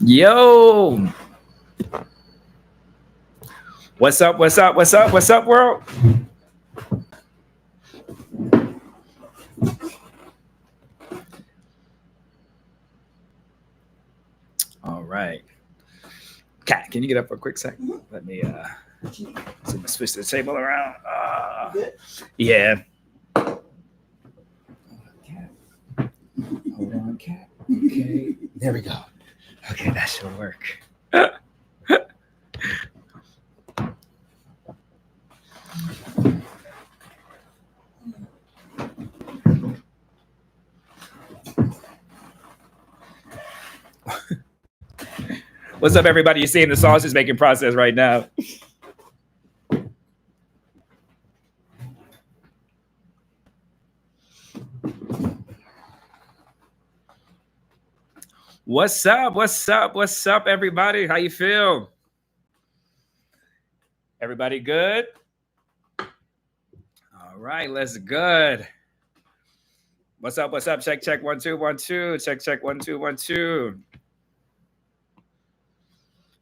Yo, what's up? What's up? What's up? What's up, world? All right, Kat, can you get up for a quick second? Let me switch the table around. Yeah. Kat, hold on, Kat. Okay, there we go. Okay, that should work. What's up, everybody? You're seeing the sausage making process right now. What's up? What's up? What's up, everybody? How you feel? Everybody good? All right, let's good. What's up? What's up? Check, check, 1 2 1 2. Check, check, 1 2 1 2.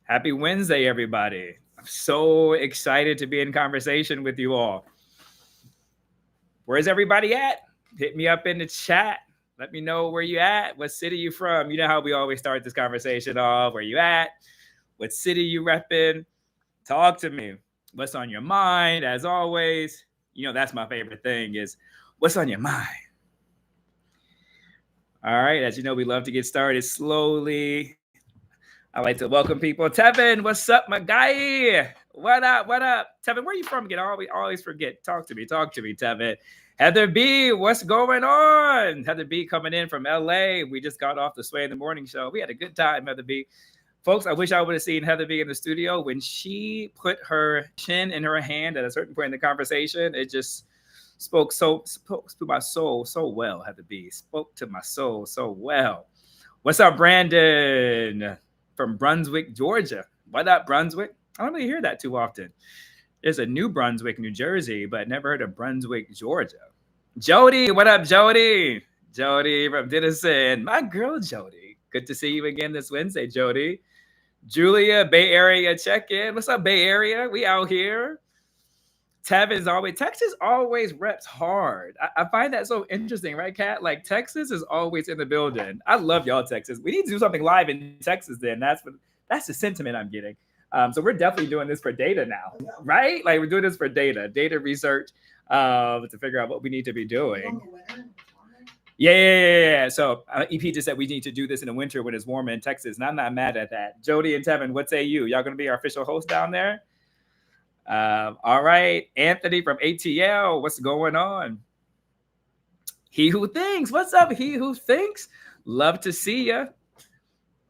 Happy Wednesday, everybody. I'm so excited to be in conversation with you all. Where's everybody at? Hit me up in the chat. Let me know where you at. What city you from? You know how we always start this conversation off. Where you at? What city you repping? Talk to me. What's on your mind? As always, you know, that's my favorite thing is what's on your mind? All right. As you know, we love to get started slowly. I like to welcome people. Tevin, what's up, my guy? What up? What up? Tevin, where you from again? I always forget. Talk to me, Tevin. Heather B, what's going on? Heather B coming in from LA. We just got off the Sway in the Morning show. We had a good time, Heather B. Folks, I wish I would have seen Heather B in the studio. When she put her chin in her hand at a certain point in the conversation, it just spoke to my soul so well, Heather B. Spoke to my soul so well. What's up, Brandon? From Brunswick, Georgia. What up, Brunswick? I don't really hear that too often. There's a New Brunswick, New Jersey, but never heard of Brunswick, Georgia. Jody, what up, Jody? Jody from Denison. My girl, Jody. Good to see you again this Wednesday, Jody. Julia, Bay Area check-in. What's up, Bay Area? We out here. Texas always reps hard. I find that so interesting, right, Kat? Like, Texas is always in the building. I love y'all, Texas. We need to do something live in Texas then. That's the sentiment I'm getting. So we're definitely doing this for data now, right? Like, we're doing this for data research to figure out what we need to be doing. Yeah. So EP just said we need to do this in the winter when it's warmer in Texas, and I'm not mad at that. Jody and Tevin, what say you? Y'all going to be our official host down there? All right, Anthony from ATL, what's going on? He Who Thinks, what's up, He Who Thinks? Love to see you.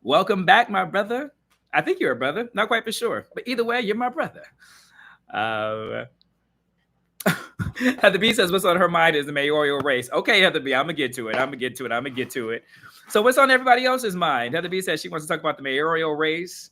Welcome back, my brother. I think you're a brother, not quite for sure, but either way, you're my brother. Heather B says, what's on her mind is the mayoral race. Okay, Heather B, I'm gonna get to it. So what's on everybody else's mind? Heather B says she wants to talk about the mayoral race.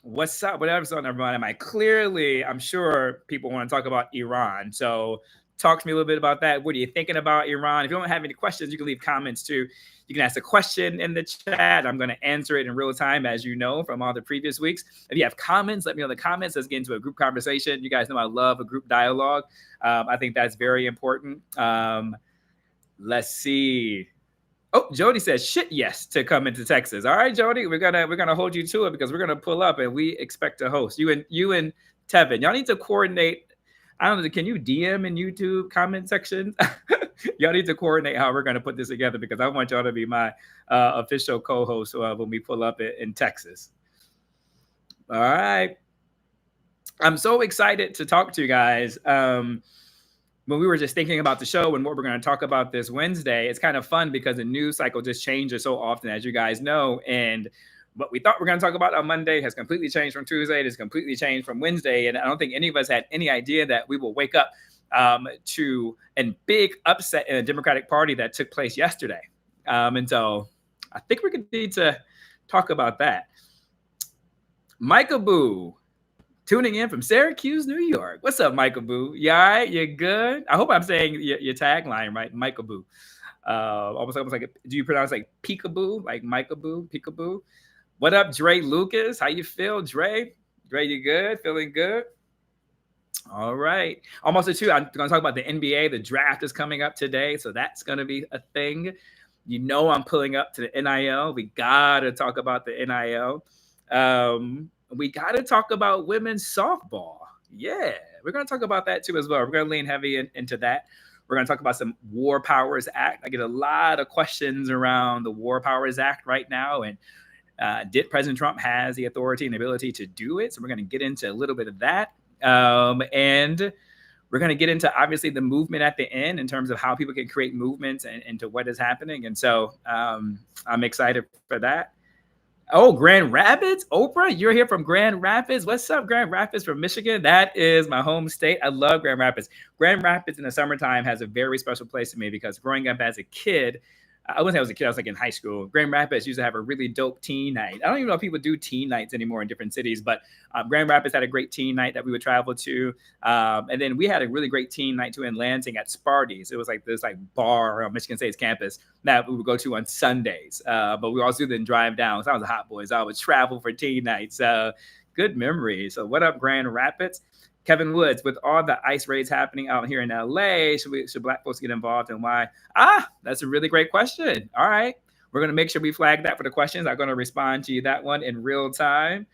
What's up? Whatever's on everyone. I'm sure people want to talk about Iran. So talk to me a little bit about that. What are you thinking about Iran? If you don't have any questions, you can leave comments too. You can ask a question in the chat. I'm going to answer it in real time, as you know, from all the previous weeks. If you have comments, let me know in the comments. Let's get into a group conversation. You guys know I love a group dialogue. I think that's very important. Let's see. Oh, Jody says shit yes to come into Texas. All right, Jody, we're gonna hold you to it because we're gonna pull up and we expect to host you and Tevin. Y'all need to coordinate. I don't know. Can you DM in YouTube comment section? Y'all need to coordinate how we're gonna put this together because I want y'all to be my official co-host when we pull up in Texas. All right. I'm so excited to talk to you guys. When we were just thinking about the show and what we're going to talk about this Wednesday, it's kind of fun because the news cycle just changes so often, as you guys know. And what we thought we were going to talk about on Monday has completely changed from Tuesday. It has completely changed from Wednesday. And I don't think any of us had any idea that we will wake up to a big upset in the Democratic Party that took place yesterday. And so I think we're going to need to talk about that. Micah Boo, tuning in from Syracuse, New York. What's up, Michael Boo? You all right? You good? I hope I'm saying your tagline right, Michael Boo. Almost like, do you pronounce like peekaboo, like Michael Boo, peekaboo? What up, Dre Lucas? How you feel, Dre? Dre, you good? Feeling good? All right. Almost a two. I'm going to talk about the NBA. The draft is coming up today, so that's going to be a thing. You know, I'm pulling up to the NIL. We got to talk about the NIL. We got to talk about women's softball. Yeah, we're going to talk about that too as well. We're going to lean heavy into that. We're going to talk about some War Powers Act. I get a lot of questions around the War Powers Act right now, and did President Trump has the authority and ability to do it? So we're going to get into a little bit of that. And we're going to get into obviously the movement at the end in terms of how people can create movements and into what is happening. And so I'm excited for that. Oh, Grand Rapids, Oprah, you're here from Grand Rapids. What's up, Grand Rapids from Michigan? That is my home state. I love Grand Rapids. Grand Rapids in the summertime has a very special place to me because growing up as a kid, I wouldn't say I was a kid, I was like in high school. Grand Rapids used to have a really dope teen night. I don't even know if people do teen nights anymore in different cities, but Grand Rapids had a great teen night that we would travel to. And then we had a really great teen night too in Lansing at Sparty's. It was like this like bar on Michigan State's campus that we would go to on Sundays. But we also then drive down. So I was a hot boy, so I would travel for teen nights. Good memories. So what up, Grand Rapids? Kevin Woods, with all the ICE raids happening out here in LA, should Black folks get involved and why? That's a really great question. All right. We're going to make sure we flag that for the questions. I'm going to respond to you that one in real time.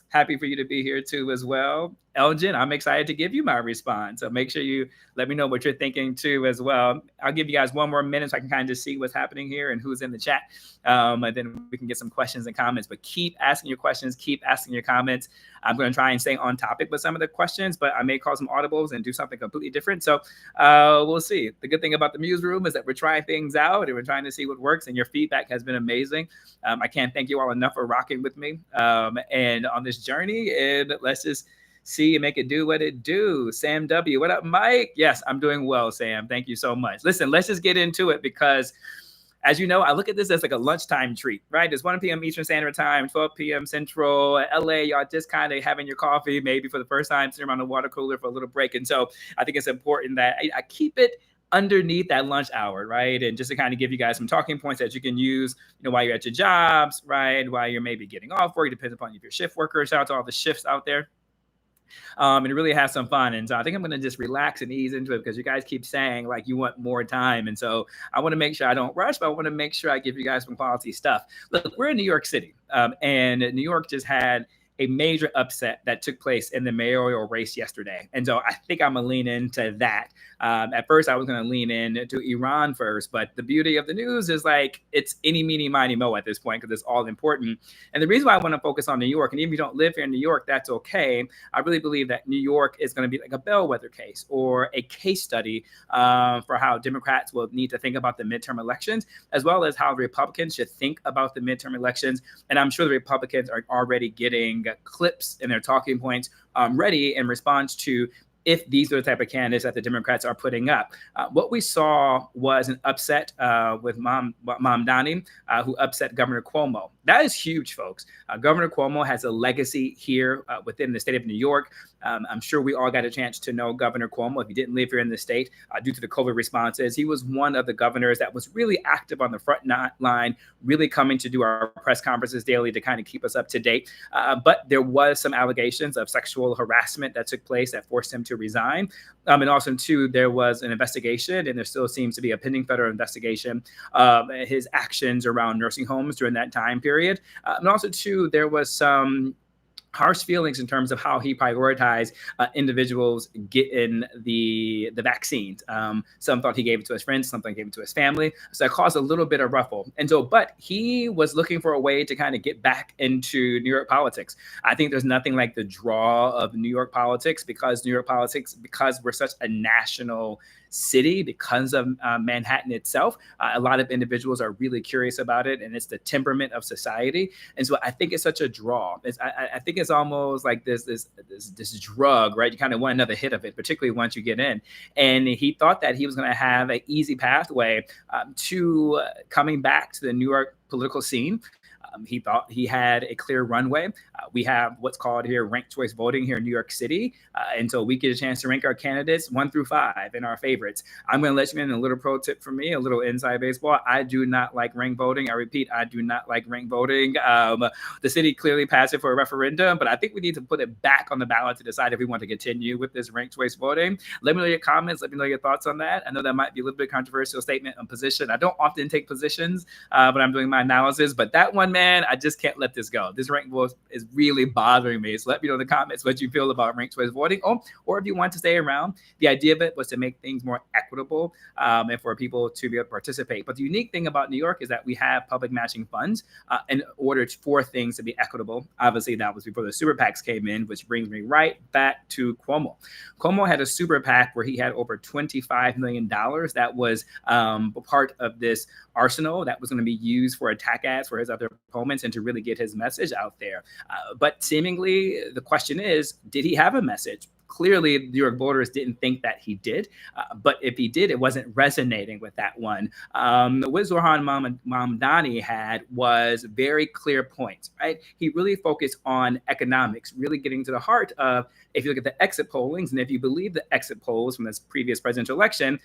Happy for you to be here too as well. Elgin, I'm excited to give you my response. So make sure you let me know what you're thinking too as well. I'll give you guys one more minute so I can kind of just see what's happening here and who's in the chat. And then we can get some questions and comments. But keep asking your questions. Keep asking your comments. I'm going to try and stay on topic with some of the questions, but I may call some audibles and do something completely different. So we'll see. The good thing about the MuseRoom is that we're trying things out and we're trying to see what works. And your feedback has been amazing. I can't thank you all enough for rocking with me and on this journey. And let's just see and make it do what it do. Sam W. What up, Mike? Yes, I'm doing well, Sam. Thank you so much. Listen, let's just get into it because, as you know, I look at this as like a lunchtime treat, right? It's 1 p.m. Eastern Standard Time, 12 p.m. Central. LA, y'all just kind of having your coffee, maybe for the first time, sitting around the water cooler for a little break. And so I think it's important that I keep it underneath that lunch hour, right? And just to kind of give you guys some talking points that you can use, while you're at your jobs, right? While you're maybe getting off work, depends upon if you're shift workers. Shout out to all the shifts out there. And really have some fun. And so I think I'm going to just relax and ease into it because you guys keep saying like you want more time. And so I want to make sure I don't rush, but I want to make sure I give you guys some quality stuff. Look, we're in New York City and New York just had a major upset that took place in the mayoral race yesterday. And so I think I'm going to lean into that. At first, I was going to lean into Iran first, but the beauty of the news is like it's any, meeny, miny, mo at this point because it's all important. And the reason why I want to focus on New York, and even if you don't live here in New York, that's okay. I really believe that New York is going to be like a bellwether case or a case study for how Democrats will need to think about the midterm elections, as well as how Republicans should think about the midterm elections. And I'm sure the Republicans are already getting clips and their talking points ready in response to if these are the type of candidates that the Democrats are putting up. What we saw was an upset with Mamdani, who upset Governor Cuomo. That is huge, folks. Governor Cuomo has a legacy here within the state of New York. I'm sure we all got a chance to know Governor Cuomo. If you didn't live here in the state, due to the COVID responses, he was one of the governors that was really active on the front line, really coming to do our press conferences daily to kind of keep us up to date. But there was some allegations of sexual harassment that took place that forced him to resign. And also, too, there was an investigation, and there still seems to be a pending federal investigation of his actions around nursing homes during that time period. And also, too, there was some harsh feelings in terms of how he prioritized individuals getting the vaccines. Some thought he gave it to his friends, some gave it to his family. So it caused a little bit of ruffle. And so, but he was looking for a way to kind of get back into New York politics. I think there's nothing like the draw of New York politics because we're such a national city, because of Manhattan itself, a lot of individuals are really curious about it, and it's the temperament of society. And so I think it's such a draw. I think it's almost like this drug, right? You kind of want another hit of it, particularly once you get in. And he thought that he was going to have an easy pathway to coming back to the New York political scene. He thought he had a clear runway. We have what's called here ranked choice voting here in New York City. And so we get a chance to rank our candidates 1 through 5 and our favorites. I'm going to let you in a little pro tip from me, a little inside baseball. I do not like ranked voting. I repeat, I do not like ranked voting. The city clearly passed it for a referendum, but I think we need to put it back on the ballot to decide if we want to continue with this ranked choice voting. Let me know your comments. Let me know your thoughts on that. I know that might be a little bit controversial statement on position. I don't often take positions, but I'm doing my analysis. But that one, man, I just can't let this go. This ranked vote is really bothering me. So let me know in the comments what you feel about ranked choice voting, or if you want to stay around. The idea of it was to make things more equitable and for people to be able to participate. But the unique thing about New York is that we have public matching funds in order for things to be equitable. Obviously, that was before the super PACs came in, which brings me right back to Cuomo. Cuomo had a super PAC where he had over $25 million that was part of this arsenal that was going to be used for attack ads for his other opponents and to really get his message out there. But seemingly, the question is, did he have a message? Clearly, New York voters didn't think that he did. But if he did, it wasn't resonating with that one. What Zohran Mamdani had was very clear points, right? He really focused on economics, really getting to the heart of, if you look at the exit pollings, and if you believe the exit polls from this previous presidential election,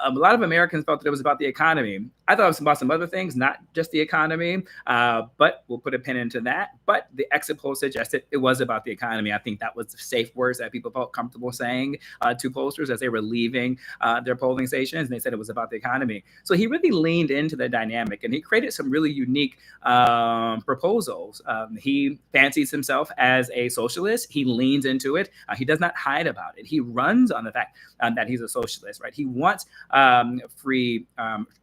a lot of Americans felt that it was about the economy. I thought it was about some other things, not just the economy, but we'll put a pin into that. But the exit poll suggested it was about the economy. I think that was the safe words that people felt comfortable saying to pollsters as they were leaving their polling stations, and they said it was about the economy. So he really leaned into the dynamic, and he created some really unique proposals. He fancies himself as a socialist. He leans into it. He does not hide about it. He runs on the fact that he's a socialist, right? He wants free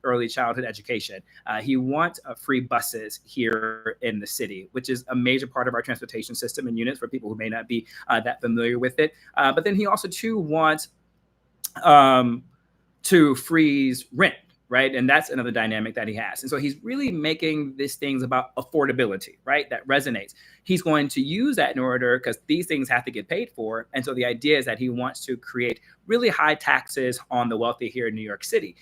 early childhood education. He wants free buses here in the city, which is a major part of our transportation system and units for people who may not be that familiar with it. But then he also too wants to freeze rent, right? And that's another dynamic that he has. And so he's really making these things about affordability, right? That resonates. He's going to use that in order, because these things have to get paid for. And so the idea is that he wants to create really high taxes on the wealthy here in New York City.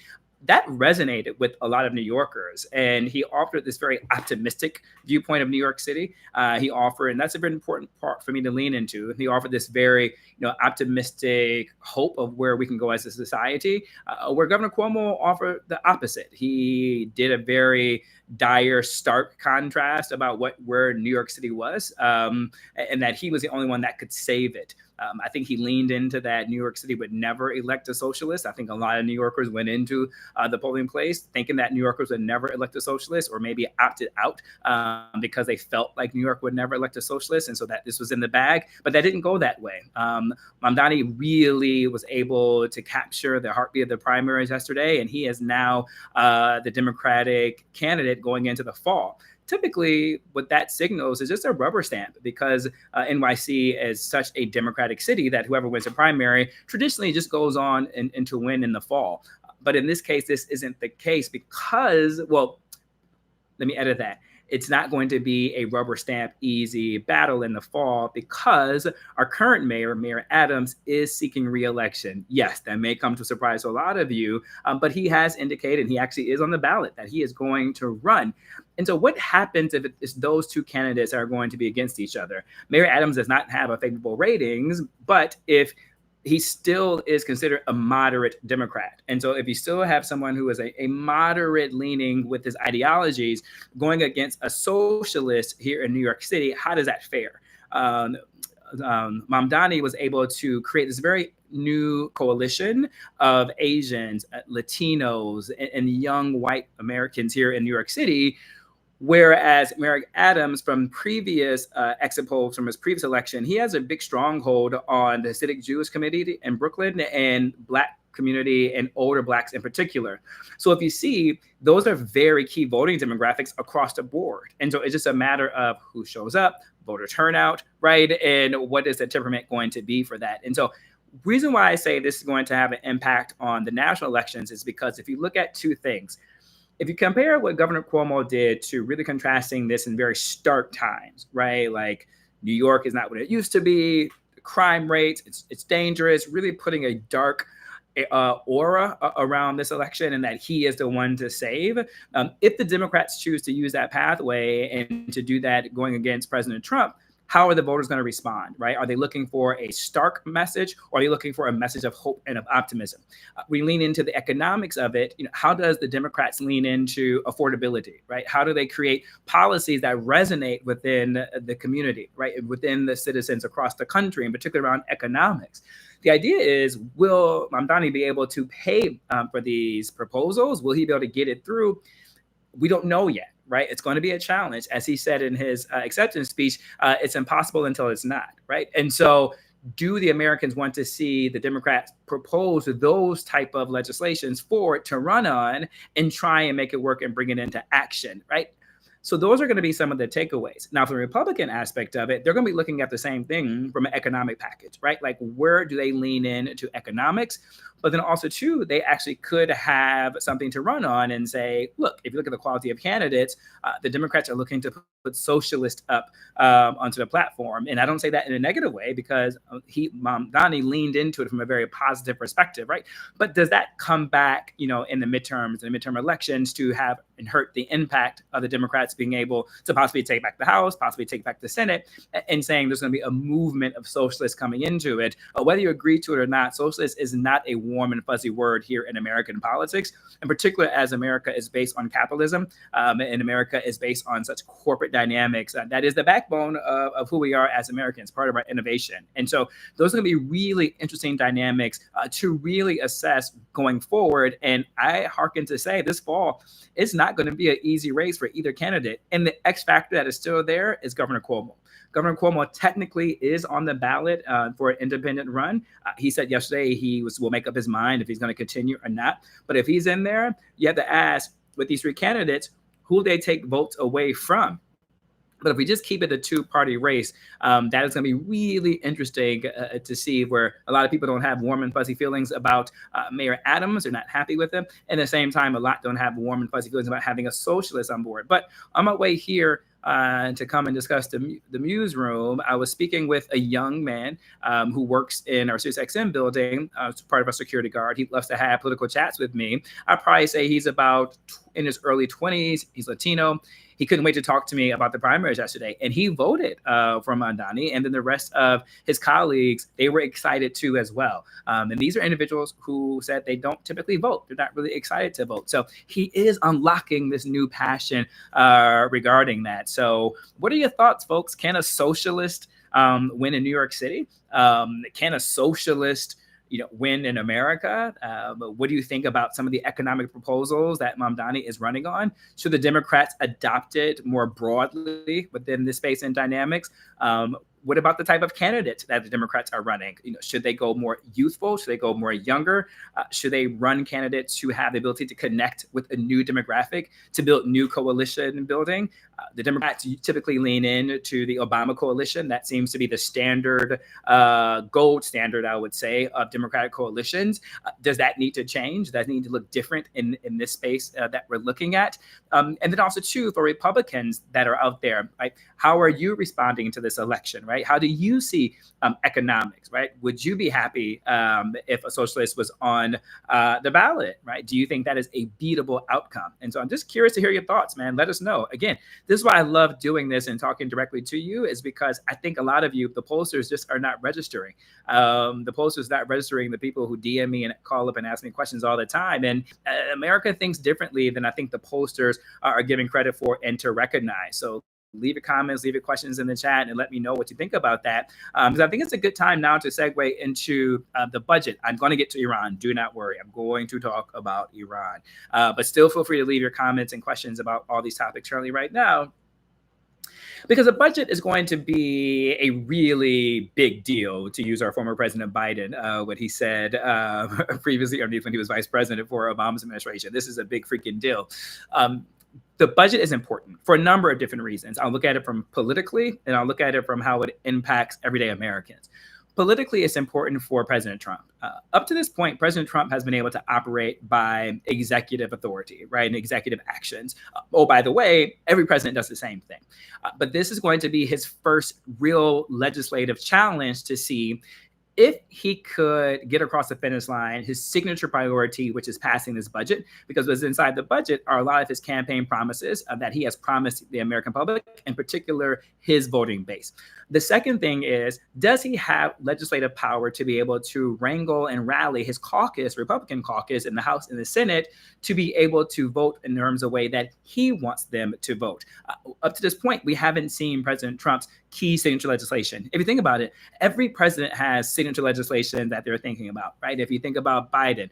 That resonated with a lot of New Yorkers, and he offered this very optimistic viewpoint of New York City. He offered, and that's a very important part for me to lean into. He offered this very, optimistic hope of where we can go as a society. Where Governor Cuomo offered the opposite. He did a very dire, stark contrast about where New York City was, and that he was the only one that could save it. I think he leaned into that New York City would never elect a socialist. I think a lot of New Yorkers went into the polling place thinking that New Yorkers would never elect a socialist, or maybe opted out because they felt like New York would never elect a socialist, and so that this was in the bag. But that didn't go that way. Mamdani really was able to capture the heartbeat of the primaries yesterday, and he is now the Democratic candidate going into the fall. Typically, what that signals is just a rubber stamp, because NYC is such a Democratic city that whoever wins a primary traditionally just goes on and to win in the fall. But in this case, this isn't the case because, well, let me edit that. It's not going to be a rubber stamp easy battle in the fall, because our current mayor, Mayor Adams, is seeking re-election. Yes, that may come to a surprise to a lot of you, but he has indicated, he actually is on the ballot, that he is going to run. And so what happens if it's those two candidates are going to be against each other? Mayor Adams does not have a favorable ratings, but if he still is considered a moderate Democrat. And so if you still have someone who is a moderate leaning with his ideologies going against a socialist here in New York City, how does that fare? Mamdani was able to create this very new coalition of Asians, Latinos, and young white Americans here in New York City. Whereas Mayor Adams, from previous exit polls from his previous election, he has a big stronghold on the Hasidic Jewish community in Brooklyn and Black community and older Blacks in particular. So if you see, those are very key voting demographics across the board. And so it's just a matter of who shows up, voter turnout, right? And what is the temperament going to be for that? And so reason why I say this is going to have an impact on the national elections is because if you look at two things, if you compare what Governor Cuomo did to really contrasting this in very stark times, right? Like New York is not what it used to be, the crime rates, it's dangerous, really putting a dark aura around this election and that he is the one to save. If the Democrats choose to use that pathway and to do that going against President Trump, how are the voters going to respond, right? Are they looking for a stark message, or are they looking for a message of hope and of optimism? We lean into the economics of it. How does the Democrats lean into affordability, right? How do they create policies that resonate within the community, right? Within the citizens across the country, in particular around economics? The idea is, will Mamdani be able to pay for these proposals? Will he be able to get it through? We don't know yet, right? It's going to be a challenge. As he said in his acceptance speech, it's impossible until it's not, right? And so do the Americans want to see the Democrats propose those type of legislations forward to run on and try and make it work and bring it into action, right? So those are going to be some of the takeaways. Now, from the Republican aspect of it, they're going to be looking at the same thing from an economic package, right? Like, where do they lean into economics? But then also, too, they actually could have something to run on and say, look, if you look at the quality of candidates, the Democrats are looking to put socialist up onto the platform. And I don't say that in a negative way, because Mamdani leaned into it from a very positive perspective, right? But does that come back, in the midterms and the midterm elections to have and hurt the impact of the Democrats being able to possibly take back the House, possibly take back the Senate, and saying there's going to be a movement of socialists coming into it? Whether you agree to it or not, socialist is not a warm and fuzzy word here in American politics, in particular as America is based on capitalism, and America is based on such corporate dynamics. That is the backbone of who we are as Americans, part of our innovation. And so those are going to be really interesting dynamics to really assess going forward. And I hearken to say this fall, it's not going to be an easy race for either candidate. And the X factor that is still there is Governor Cuomo. Governor Cuomo technically is on the ballot for an independent run. He said yesterday he will make up his mind if he's going to continue or not. But if he's in there, you have to ask, with these three candidates, who they take votes away from. But if we just keep it a two-party race, that is going to be really interesting to see, where a lot of people don't have warm and fuzzy feelings about Mayor Adams. They're not happy with him. And at the same time, a lot don't have warm and fuzzy feelings about having a socialist on board. But on my way here to come and discuss the MuseRoom, I was speaking with a young man who works in our SiriusXM building, part of our security guard. He loves to have political chats with me. I'd probably say he's about in his early 20s. He's Latino. He couldn't wait to talk to me about the primaries yesterday, and he voted for Mamdani. And then the rest of his colleagues, they were excited too as well. And these are individuals who said they don't typically vote. They're not really excited to vote. So he is unlocking this new passion regarding that. So what are your thoughts, folks? Can a socialist win in New York City? Can a socialist win in America? What do you think about some of the economic proposals that Mamdani is running on? Should the Democrats adopt it more broadly within this space and dynamics? What about the type of candidates that the Democrats are running? Should they go more youthful? Should they go more younger? Should they run candidates who have the ability to connect with a new demographic to build new coalition building? The Democrats typically lean in to the Obama coalition. That seems to be the standard, gold standard, I would say, of Democratic coalitions. Does that need to change? Does that need to look different in this space that we're looking at? And then also, too, for Republicans that are out there, right? How are you responding to this election, right? How do you see economics, right? Would you be happy if a socialist was on the ballot, right? Do you think that is a beatable outcome? And so I'm just curious to hear your thoughts, man. Let us know. Again, this is why I love doing this and talking directly to you, is because I think a lot of you, the pollsters, just are not registering. The pollsters not registering the people who DM me and call up and ask me questions all the time. And America thinks differently than I think the pollsters are giving credit for and to recognize. So leave your comments, leave your questions in the chat, and let me know what you think about that. Because I think it's a good time now to segue into the budget. I'm going to get to Iran. Do not worry. I'm going to talk about Iran. But still feel free to leave your comments and questions about all these topics currently right now, because the budget is going to be a really big deal, to use our former President Biden, what he said previously, or when he was vice president for Obama's administration. This is a big freaking deal. The budget is important for a number of different reasons. I'll look at it from politically, and I'll look at it from how it impacts everyday Americans. Politically, it's important for President Trump. Up to this point, President Trump has been able to operate by executive authority, right, and executive actions. Oh, by the way, every president does the same thing. But this is going to be his first real legislative challenge to see, if he could get across the finish line, his signature priority, which is passing this budget, because what's inside the budget are a lot of his campaign promises that he has promised the American public, in particular his voting base. The second thing is, does he have legislative power to be able to wrangle and rally his caucus, Republican caucus in the House and the Senate, to be able to vote in terms of the way that he wants them to vote? Up to this point, we haven't seen President Trump's key signature legislation. If you think about it, every president has signature legislation that they're thinking about, right? If you think about Biden,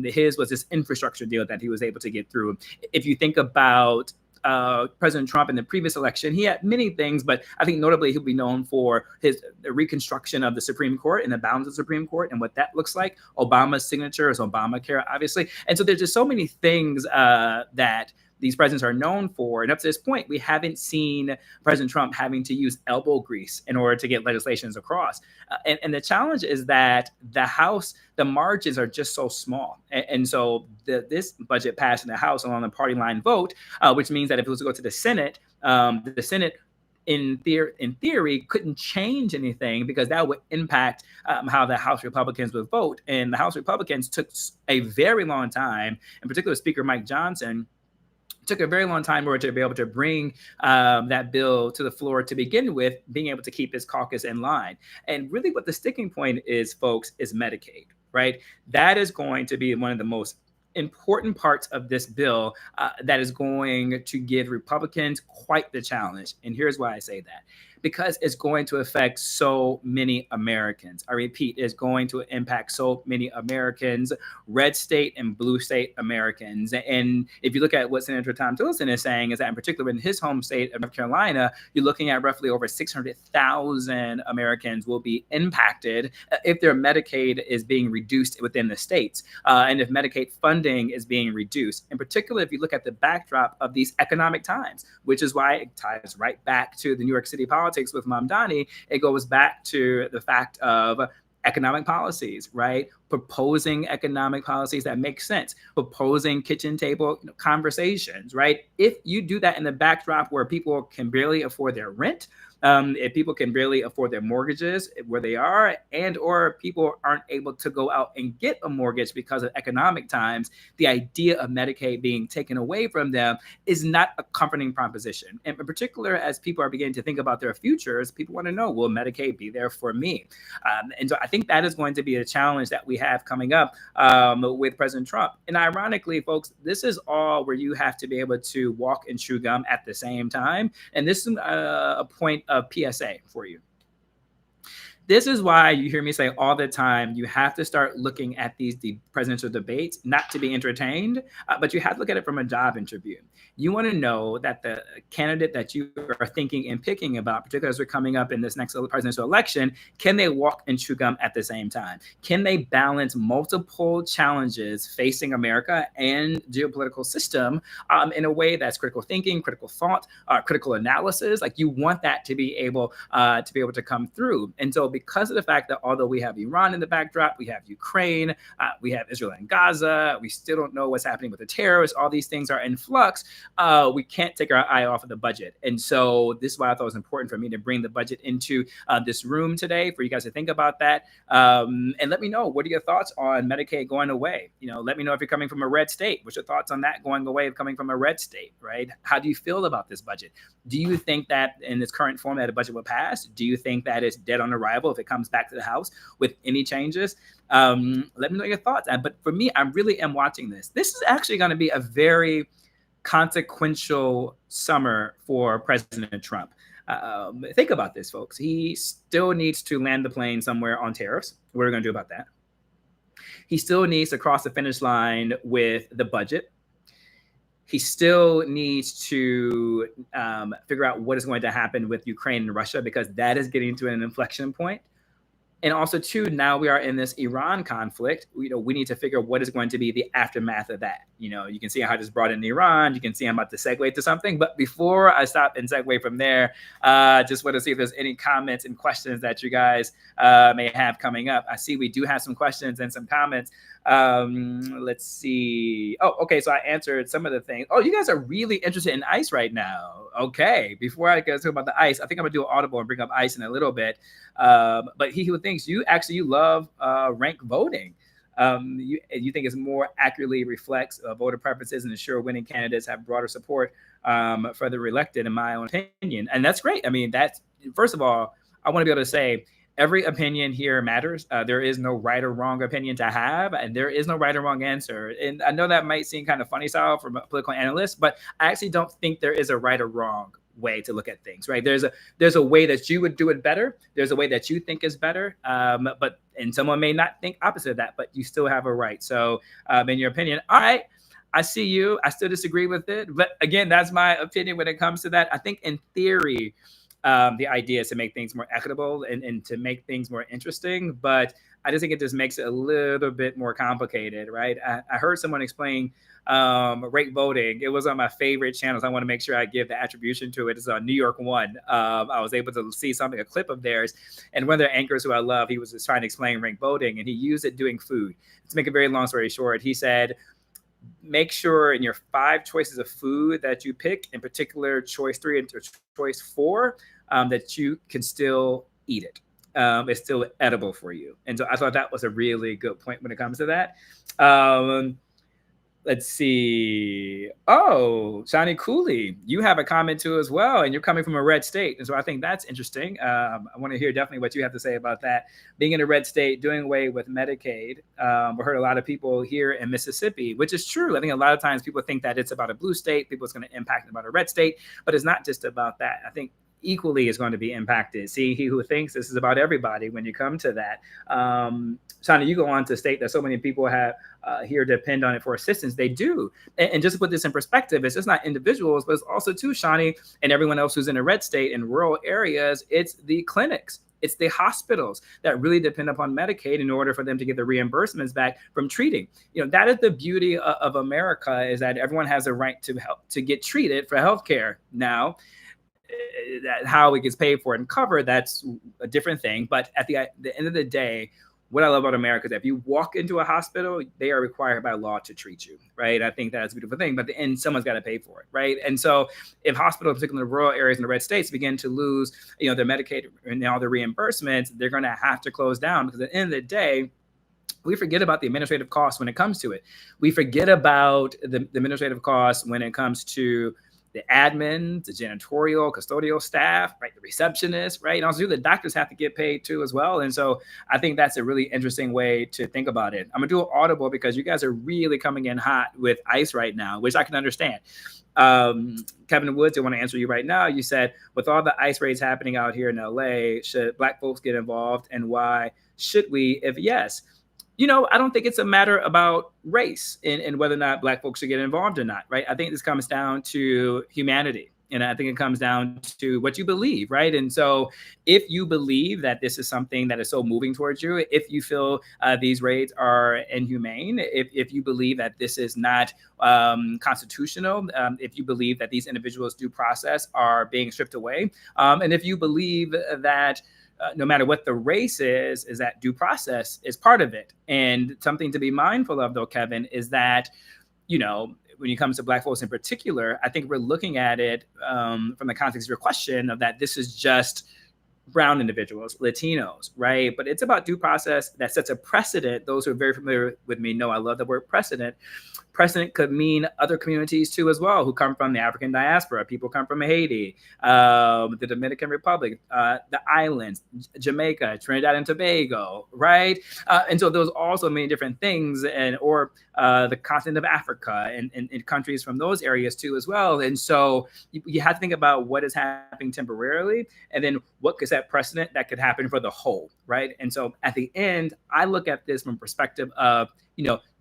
his was this infrastructure deal that he was able to get through. If you think about President Trump in the previous election, he had many things, but I think notably he'll be known for his reconstruction of the Supreme Court and the balance of the Supreme Court and what that looks like. Obama's signature is Obamacare, obviously. And so there's just so many things that these presidents are known for. And up to this point, we haven't seen President Trump having to use elbow grease in order to get legislations across. And the challenge is that the House, the margins are just so small. And so this budget passed in the House on a party line vote, which means that if it was to go to the Senate in theory, couldn't change anything because that would impact how the House Republicans would vote. And the House Republicans took a very long time, in particular Speaker Mike Johnson, took a very long time in order to be able to bring that bill to the floor to begin with, being able to keep his caucus in line. And really what the sticking point is, folks, is Medicaid, right? That is going to be one of the most important parts of this bill that is going to give Republicans quite the challenge. And here's why I say that. Because it's going to affect so many Americans. I repeat, it's going to impact so many Americans, red state and blue state Americans. And if you look at what Senator Tom Tillerson is saying, is that in particular in his home state of North Carolina, you're looking at roughly over 600,000 Americans will be impacted if their Medicaid is being reduced within the states, and if Medicaid funding is being reduced. In particular, if you look at the backdrop of these economic times, which is why it ties right back to the New York City politics with Mamdani, it goes back to the fact of economic policies, right? Proposing economic policies that make sense, proposing kitchen table conversations, right? If you do that in the backdrop where people can barely afford their rent, if people can barely afford their mortgages where they are, and or people aren't able to go out and get a mortgage because of economic times, the idea of Medicaid being taken away from them is not a comforting proposition. And in particular, as people are beginning to think about their futures, people want to know, will Medicaid be there for me? And so I think that is going to be a challenge that we have coming up with President Trump. And ironically, folks, this is all where you have to be able to walk and chew gum at the same time. And this is a point of PSA for you. This is why you hear me say all the time, you have to start looking at these presidential debates, not to be entertained, but you have to look at it from a job interview. You want to know that the candidate that you are thinking and picking about, particularly as we're coming up in this next presidential election, can they walk and chew gum at the same time? Can they balance multiple challenges facing America and geopolitical system in a way that's critical thinking, critical thought, critical analysis? Like, you want that to be able to come through. And so because of the fact that although we have Iran in the backdrop, we have Ukraine, we have Israel and Gaza, we still don't know what's happening with the terrorists, all these things are in flux, we can't take our eye off of the budget. And so this is why I thought it was important for me to bring the budget into this room today for you guys to think about that. And let me know, what are your thoughts on Medicaid going away? Let me know if you're coming from a red state. What's your thoughts on that going away of coming from a red state, right? How do you feel about this budget? Do you think that in its current format, the budget will pass? Do you think that it's dead on arrival if it comes back to the House with any changes? Let me know your thoughts. But for me, I really am watching this. This is actually going to be a very consequential summer for President Trump. Think about this, folks. He still needs to land the plane somewhere on tariffs. What are we going to do about that? He still needs to cross the finish line with the budget. He still needs to figure out what is going to happen with Ukraine and Russia, because that is getting to an inflection point. And also, too, now we are in this Iran conflict. We need to figure out what is going to be the aftermath of that. You can see how I just brought in Iran. You can see I'm about to segue to something. But before I stop and segue from there, just want to see if there's any comments and questions that you guys may have coming up. I see we do have some questions and some comments. Let's see. Oh, okay. So I answered some of the things. Oh, you guys are really interested in ice right now. Okay. Before I go talk about the ice, I think I'm gonna do an audible and bring up ice in a little bit. But he who thinks things. You love rank voting. You think it's more accurately reflects voter preferences and ensure winning candidates have broader support for the reelected, in my own opinion. And that's great. I mean, that's, first of all, I want to be able to say every opinion here matters. There is no right or wrong opinion to have, and there is no right or wrong answer. And I know that might seem kind of funny style from a political analyst, but I actually don't think there is a right or wrong way to look at things, right? There's a way that you would do it better. There's a way that you think is better, and someone may not think opposite of that, but you still have a right. So in your opinion, all right, I see you. I still disagree with it, but again, that's my opinion when it comes to that. I think in theory, the idea is to make things more equitable and to make things more interesting, but I just think it just makes it a little bit more complicated, right? I heard someone explain rate voting. It was on my favorite channels. I want to make sure I give the attribution to it. It's on New York One. I was able to see a clip of theirs, and one of their anchors who I love, he was just trying to explain rank voting, and he used it doing food. To make a very long story short, he said, make sure in your 5 choices of food that you pick, in particular choice 3 and choice 4, that you can still eat it. It's still edible for you. And so I thought that was a really good point when it comes to that. Let's see. Oh, Shani Cooley, you have a comment too as well, and you're coming from a red state. And so I think that's interesting. I want to hear definitely what you have to say about that. Being in a red state, doing away with Medicaid. We heard a lot of people here in Mississippi, which is true. I think a lot of times people think that it's about a blue state, people it's going to impact about a red state, but it's not just about that. I think equally is going to be impacted. See, he who thinks this is about everybody when you come to that. Shani, you go on to state that so many people have here depend on it for assistance. They do. And just to put this in perspective, it's just not individuals, but it's also too, Shani, and everyone else who's in a red state in rural areas, it's the clinics. It's the hospitals that really depend upon Medicaid in order for them to get the reimbursements back from treating. You know, that is the beauty of America, is that everyone has a right to help to get treated for healthcare. Now, that how it gets paid for and covered, that's a different thing. But at the end of the day, what I love about America is that if you walk into a hospital, they are required by law to treat you, right? I think that's a beautiful thing, but at the end, someone's got to pay for it, right? And so if hospitals, particularly in the rural areas in the red states, begin to lose, their Medicaid and all the reimbursements, they're going to have to close down, because at the end of the day, we forget about the administrative costs when it comes to it. We forget about the administrative costs when it comes to the admin, the janitorial, custodial staff, right? The receptionists, right? And also the doctors have to get paid too as well. And so I think that's a really interesting way to think about it. I'm gonna do an audible because you guys are really coming in hot with ICE right now, which I can understand. Kevin Woods, I want to answer you right now. You said, with all the ICE raids happening out here in LA, should Black folks get involved, and why should we? If yes, I don't think it's a matter about race and whether or not Black folks should get involved or not, right? I think this comes down to humanity. And I think it comes down to what you believe, right? And so if you believe that this is something that is so moving towards you, if you feel these raids are inhumane, if you believe that this is not constitutional, if you believe that these individuals' due process are being stripped away, and if you believe that no matter what the race is that due process is part of it. And something to be mindful of, though, Kevin, is that, when it comes to Black folks in particular, I think we're looking at it from the context of your question of that this is just brown individuals, Latinos, right? But it's about due process that sets a precedent. Those who are very familiar with me know I love the word precedent. Precedent could mean other communities too as well, who come from the African diaspora. People come from Haiti, the Dominican Republic, the islands, Jamaica, Trinidad and Tobago, right? And so those also mean different things, or the continent of Africa and countries from those areas too as well. And so you have to think about what is happening temporarily, and then what could set precedent that could happen for the whole, right? And so at the end, I look at this from perspective of,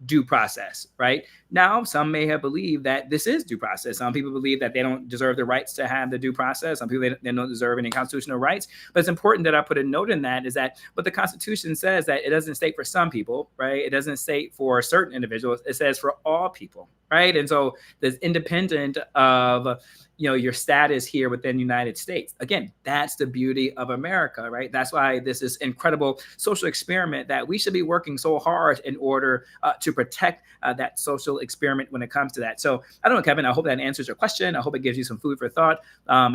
due process, right? Now, some may have believed that this is due process. Some people believe that they don't deserve the rights to have the due process. Some people, they don't deserve any constitutional rights. But it's important that I put a note in that, is that what the Constitution says, that it doesn't state for some people, right? It doesn't state for certain individuals. It says for all people, right? And so there's independent of, your status here within the United States. Again, that's the beauty of America, right? That's why this is in incredible social experiment that we should be working so hard in order to protect that social experiment when it comes to that. So I don't know, Kevin, I hope that answers your question. I hope it gives you some food for thought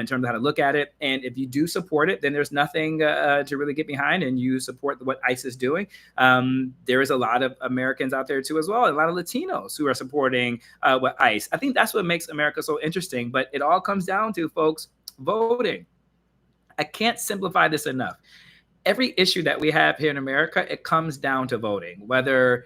in terms of how to look at it. And if you do support it, then there's nothing to really get behind, and you support what ICE is doing. There is a lot of Americans out there too as well, a lot of Latinos who are supporting what ICE. I think that's what makes America so interesting. But it all comes down to, folks, voting. I can't simplify this enough. Every issue that we have here in America, it comes down to voting. Whether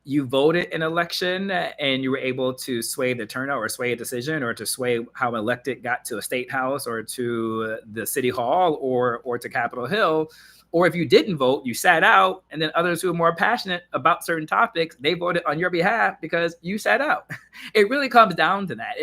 you voted in an election and you were able to sway the turnout or sway a decision or to sway how an elected got to a state house or to the city hall or to Capitol Hill. Or if you didn't vote, you sat out, and then others who are more passionate about certain topics, they voted on your behalf because you sat out. It really comes down to that.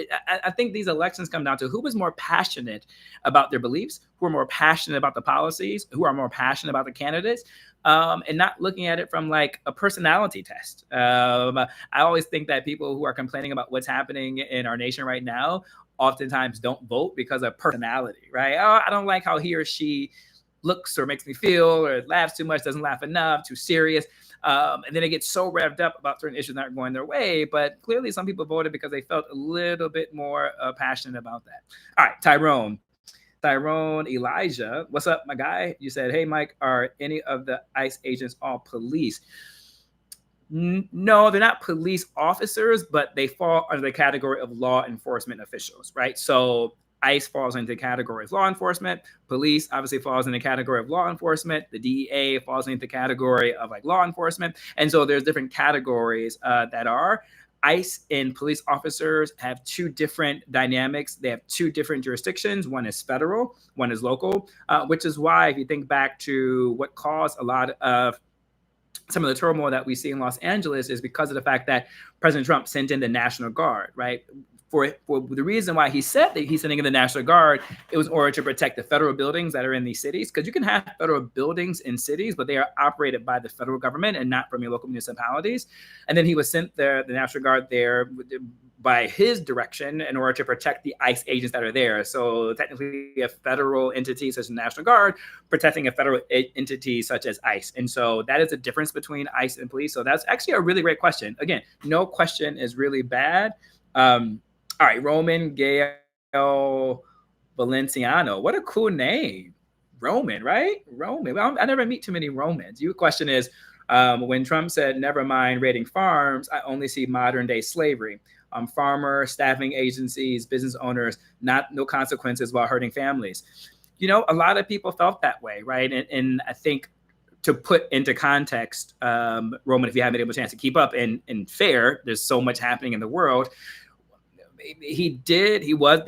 I think these elections come down to who was more passionate about their beliefs, who are more passionate about the policies, who are more passionate about the candidates, and not looking at it from like a personality test. I always think that people who are complaining about what's happening in our nation right now oftentimes don't vote because of personality, right? Oh, I don't like how he or she looks or makes me feel, or laughs too much, doesn't laugh enough, too serious. And then it gets so revved up about certain issues not going their way. But clearly some people voted because they felt a little bit more passionate about that. All right, Tyrone Elijah, what's up, my guy? You said, hey, Mike, are any of the ICE agents all police? No, they're not police officers, but they fall under the category of law enforcement officials, right? So ICE falls into the category of law enforcement. Police obviously falls in the category of law enforcement. The DEA falls into the category of like law enforcement. And so there's different categories that are. ICE and police officers have two different dynamics. They have two different jurisdictions. One is federal, one is local, which is why if you think back to what caused a lot of some of the turmoil that we see in Los Angeles is because of the fact that President Trump sent in the National Guard, right? For the reason why he said that he's sending in the National Guard, it was in order to protect the federal buildings that are in these cities. Because you can have federal buildings in cities, but they are operated by the federal government and not from your local municipalities. And then he was sent there, the National Guard there by his direction in order to protect the ICE agents that are there. So technically a federal entity such as the National Guard protecting a federal entity such as ICE. And so that is the difference between ICE and police. So that's actually a really great question. Again, no question is really bad. All right, Roman Gael Valenciano. What a cool name. Roman, right? Roman. Well, I never meet too many Romans. Your question is, when Trump said, never mind raiding farms, I only see modern day slavery. Farmer, staffing agencies, business owners, no consequences while hurting families. You know, a lot of people felt that way, right? And I think to put into context, Roman, if you haven't been able to chance to keep up and fair, there's so much happening in the world. They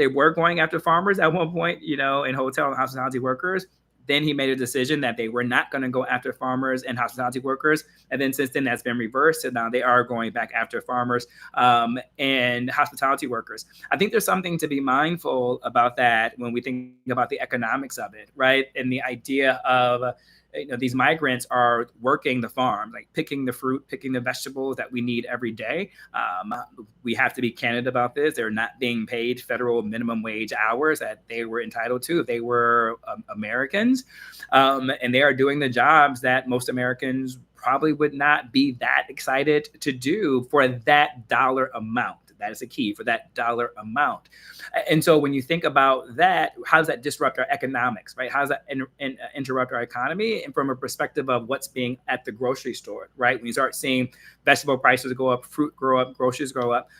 were going after farmers at one point, you know, and hotel and hospitality workers. Then he made a decision that they were not going to go after farmers and hospitality workers. And then since then that's been reversed. And now they are going back after farmers and hospitality workers. I think there's something to be mindful about that when we think about the economics of it, right? And the idea of, you know, these migrants are working the farm, like picking the fruit, picking the vegetables that we need every day. We have to be candid about this. They're not being paid federal minimum wage hours that they were entitled to if they were Americans. And they are doing the jobs that most Americans probably would not be that excited to do for that dollar amount. That is the key, for that dollar amount. And so when you think about that, how does that disrupt our economics, right? How does that interrupt our economy? And from a perspective of what's being at the grocery store, right? When you start seeing vegetable prices go up, fruit grow up, groceries grow up,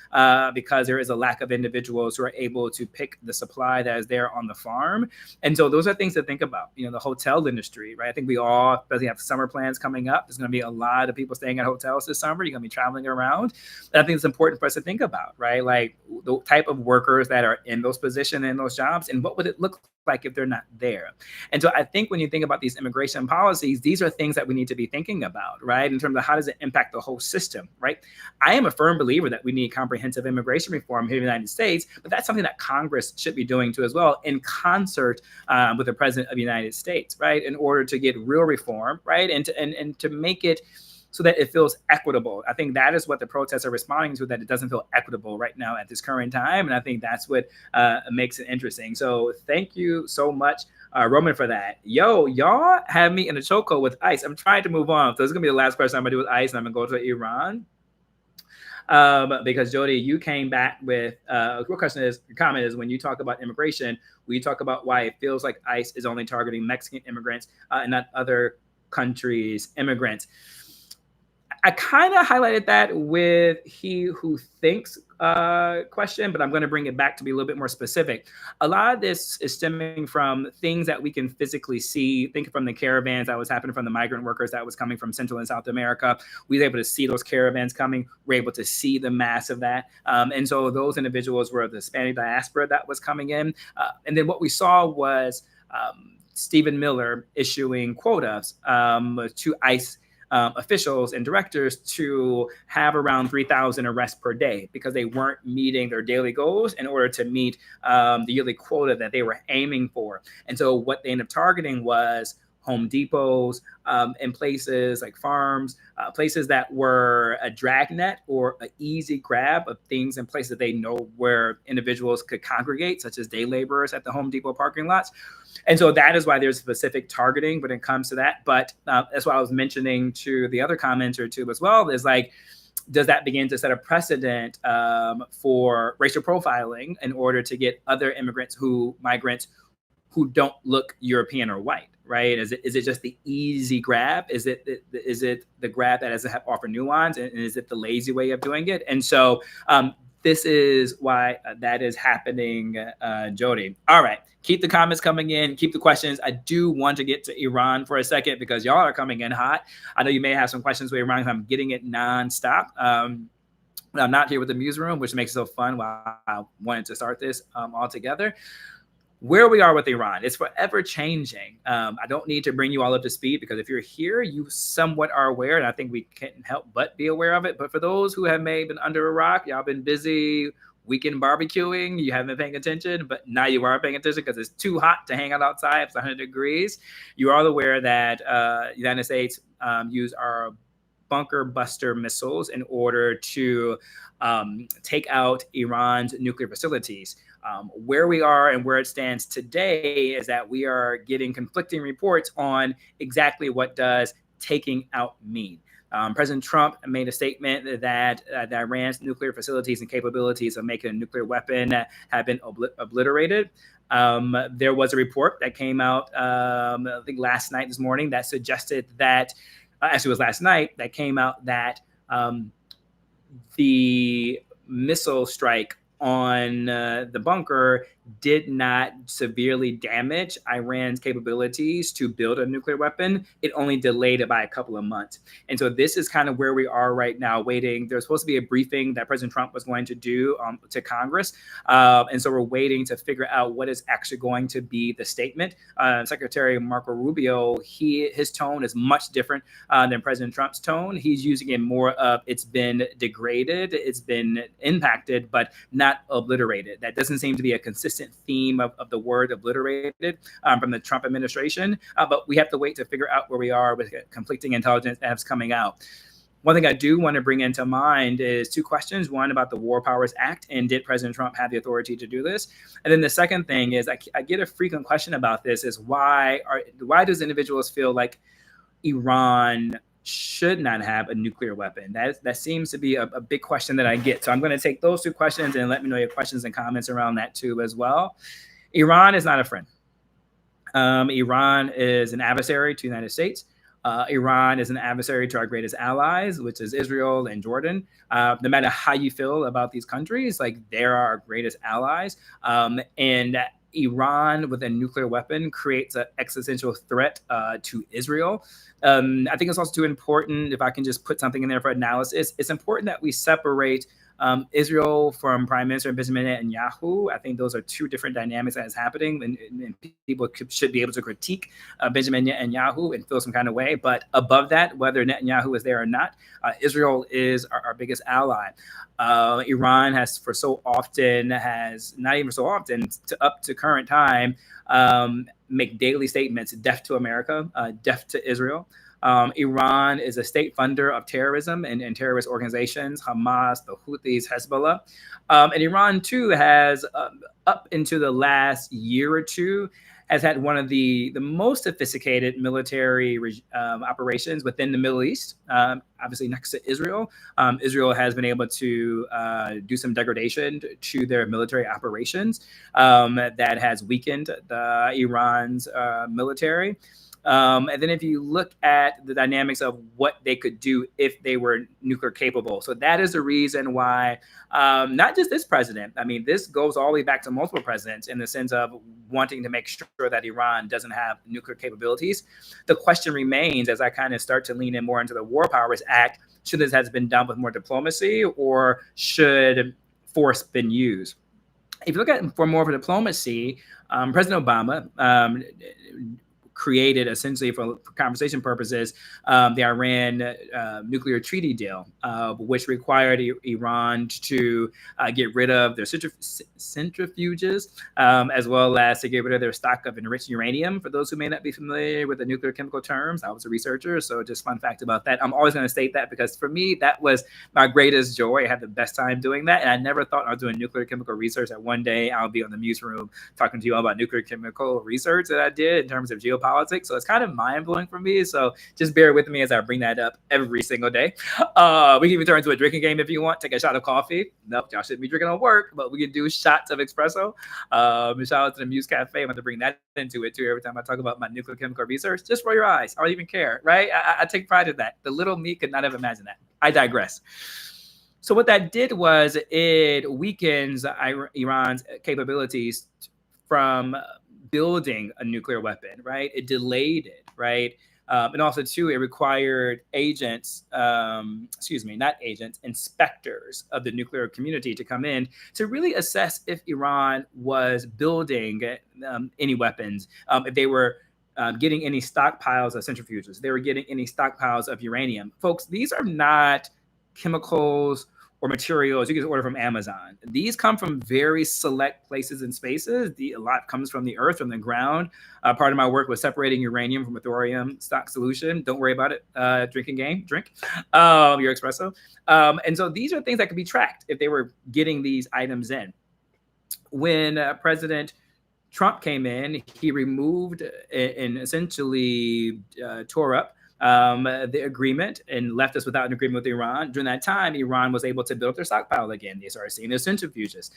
because there is a lack of individuals who are able to pick the supply that is there on the farm. And so those are things to think about. You know, the hotel industry, right? I think we all, especially have summer plans coming up. There's going to be a lot of people staying at hotels this summer. You're going to be traveling around. And I think it's important for us to think about, right? Like the type of workers that are in those positions, in those jobs, and what would it look like if they're not there? And so I think when you think about these immigration policies, these are things that we need to be thinking about, right? In terms of how does it impact the whole system, right? I am a firm believer that we need comprehensive immigration reform here in the United States, but that's something that Congress should be doing too as well, in concert with the President of the United States, right? In order to get real reform, right? And to make it so that it feels equitable. I think that is what the protests are responding to, that it doesn't feel equitable right now at this current time. And I think that's what makes it interesting. So thank you so much Roman for that. Yo, y'all have me in a chokehold with ICE. I'm trying to move on. So this is going to be the last question I'm going to do with ICE, and I'm going to go to Iran. Because Jody, you came back with a question is, your comment is, when you talk about immigration, we talk about why it feels like ICE is only targeting Mexican immigrants and not other countries' immigrants. I kind of highlighted that with he who thinks question, but I'm going to bring it back to be a little bit more specific. A lot of this is stemming from things that we can physically see. Think from the caravans that was happening from the migrant workers that was coming from Central and South America. We were able to see those caravans coming. We're able to see the mass of that. And so those individuals were the Spanish diaspora that was coming in. And then what we saw was Stephen Miller issuing quotas to ICE officials and directors to have around 3,000 arrests per day because they weren't meeting their daily goals in order to meet the yearly quota that they were aiming for. And so what they ended up targeting was Home Depots and places like farms, places that were a dragnet or an easy grab of things in places that they know where individuals could congregate, such as day laborers at the Home Depot parking lots. And so that is why there's specific targeting when it comes to that. But that's why I was mentioning to the other commenter too as well, is like, does that begin to set a precedent for racial profiling in order to get other migrants who don't look European or white, right? Is it just the easy grab? Is it the grab that doesn't offer nuance? And is it the lazy way of doing it? And so this is why that is happening, Jody. All right, keep the comments coming in, keep the questions. I do want to get to Iran for a second because y'all are coming in hot. I know you may have some questions with Iran. I'm getting it nonstop. I'm not here with the MuseRoom, which makes it so fun. While I wanted to start this all together. Where we are with Iran, it's forever changing. I don't need to bring you all up to speed because if you're here, you somewhat are aware, and I think we can't help but be aware of it. But for those who have maybe been under a rock, y'all been busy weekend barbecuing, you haven't been paying attention, but now you are paying attention because it's too hot to hang out outside. It's 100 degrees. You are aware that the United States use our bunker buster missiles in order to take out Iran's nuclear facilities. Where we are and where it stands today is that we are getting conflicting reports on exactly what does taking out mean. President Trump made a statement that Iran's nuclear facilities and capabilities of making a nuclear weapon have been obliterated. There was a report that came out, I think this morning, that suggested that, actually it was last night, that came out that the missile strike on the bunker did not severely damage Iran's capabilities to build a nuclear weapon. It only delayed it by a couple of months. And so this is kind of where we are right now, waiting. There's supposed to be a briefing that President Trump was going to do to Congress. And so we're waiting to figure out what is actually going to be the statement. Secretary Marco Rubio, his tone is much different than President Trump's tone. He's using it more of it's been degraded, it's been impacted, but not obliterated. That doesn't seem to be a consistent theme of the word obliterated from the Trump administration, but we have to wait to figure out where we are with conflicting intelligence that's coming out. One thing I do want to bring into mind is two questions. One about the War Powers Act, and did President Trump have the authority to do this? And then the second thing is I get a frequent question about this is why does individuals feel like Iran should not have a nuclear weapon? That seems to be a big question that I get. So I'm going to take those two questions and let me know your questions and comments around that too as well. Iran is not a friend. Iran is an adversary to the United States. Iran is an adversary to our greatest allies, which is Israel and Jordan. No matter how you feel about these countries, like they're our greatest allies. And Iran with a nuclear weapon creates an existential threat to Israel. I think it's also too important, if I can just put something in there for analysis, it's important that we separate Israel from Prime Minister Benjamin Netanyahu. I think those are two different dynamics that is happening, and people should be able to critique Benjamin Netanyahu and feel some kind of way. But above that, whether Netanyahu is there or not, Israel is our biggest ally. Iran has not even so often, up to current time, make daily statements, death to America, death to Israel. Iran is a state funder of terrorism and terrorist organizations, Hamas, the Houthis, Hezbollah. And Iran, too, has, up into the last year or two, has had one of the most sophisticated military operations within the Middle East, obviously next to Israel. Israel has been able to do some degradation to their military operations that has weakened Iran's military. And then if you look at the dynamics of what they could do if they were nuclear capable. So that is the reason why not just this president, I mean, this goes all the way back to multiple presidents in the sense of wanting to make sure that Iran doesn't have nuclear capabilities. The question remains, as I kind of start to lean in more into the War Powers Act, should this have been done with more diplomacy or should force been used? If you look at it for more of a diplomacy, President Obama created essentially for conversation purposes the Iran nuclear treaty deal, which required Iran to get rid of their centrifuges, as well as to get rid of their stock of enriched uranium. For those who may not be familiar with the nuclear chemical terms, I was a researcher, so just fun fact about that. I'm always going to state that because for me, that was my greatest joy. I had the best time doing that, and I never thought I was doing nuclear chemical research that one day I'll be on the MuseRoom talking to you all about nuclear chemical research that I did in terms of geopolitics. So it's kind of mind-blowing for me. So just bear with me as I bring that up every single day. We can even turn into a drinking game if you want. Take a shot of coffee. Nope, y'all shouldn't be drinking on work, but we can do shots of espresso. Shout out to the Muse Cafe. I'm going to bring that into it too every time I talk about my nuclear chemical research. Just roll your eyes. I don't even care, right? I take pride in that. The little me could not have imagined that. I digress. So what that did was it weakens Iran's capabilities from building a nuclear weapon, right? It delayed it, right? And also, too, it required inspectors of the nuclear community to come in to really assess if Iran was building any weapons, if they were getting any stockpiles of centrifuges, they were getting any stockpiles of uranium. Folks, these are not chemicals or materials you can order from Amazon. These come from very select places and spaces. A lot comes from the earth, from the ground. Part of my work was separating uranium from a thorium stock solution. Don't worry about it. Drinking game, drink your espresso. And so these are things that could be tracked if they were getting these items in. When President Trump came in, he removed and essentially tore up the agreement and left us without an agreement with Iran. During that time, Iran was able to build up their stockpile again. They started seeing their centrifuges.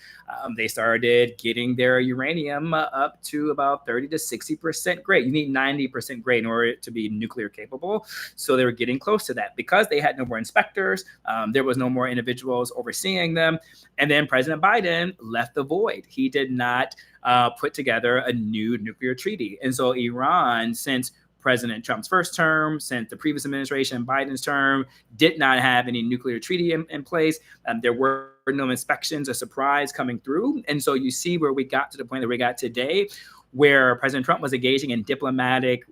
They started getting their uranium up to about 30 to 60% grade. You need 90% grade in order to be nuclear capable. So they were getting close to that because they had no more inspectors. There was no more individuals overseeing them. And then President Biden left the void. He did not put together a new nuclear treaty. And so Iran, since President Trump's first term, since the previous administration, Biden's term, did not have any nuclear treaty in place. There were no inspections or surprise coming through. And so you see where we got to the point that we got today, where President Trump was engaging in diplomatic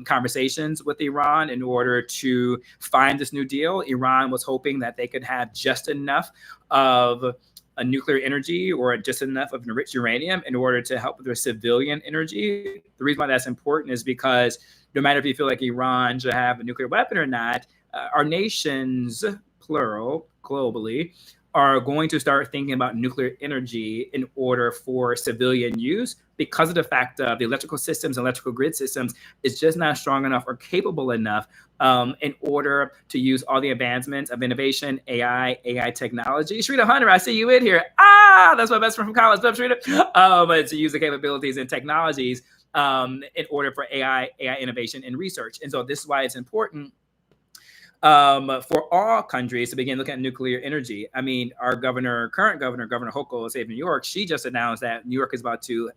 conversations with Iran in order to find this new deal. Iran was hoping that they could have just enough of a nuclear energy or just enough of enriched uranium in order to help with their civilian energy. The reason why that's important is because no matter if you feel like Iran should have a nuclear weapon or not, our nations, plural, globally, are going to start thinking about nuclear energy in order for civilian use because of the fact of the electrical systems, electrical grid systems is just not strong enough or capable enough in order to use all the advancements of innovation, AI technology. Sharita Hunter, I see you in here. That's my best friend from college. What's up, Sharita? But to use the capabilities and technologies in order for AI innovation and research. And so this is why it's important for all countries to begin looking at nuclear energy. I mean, our current governor, Governor Hochul of New York, she just announced that New York is about to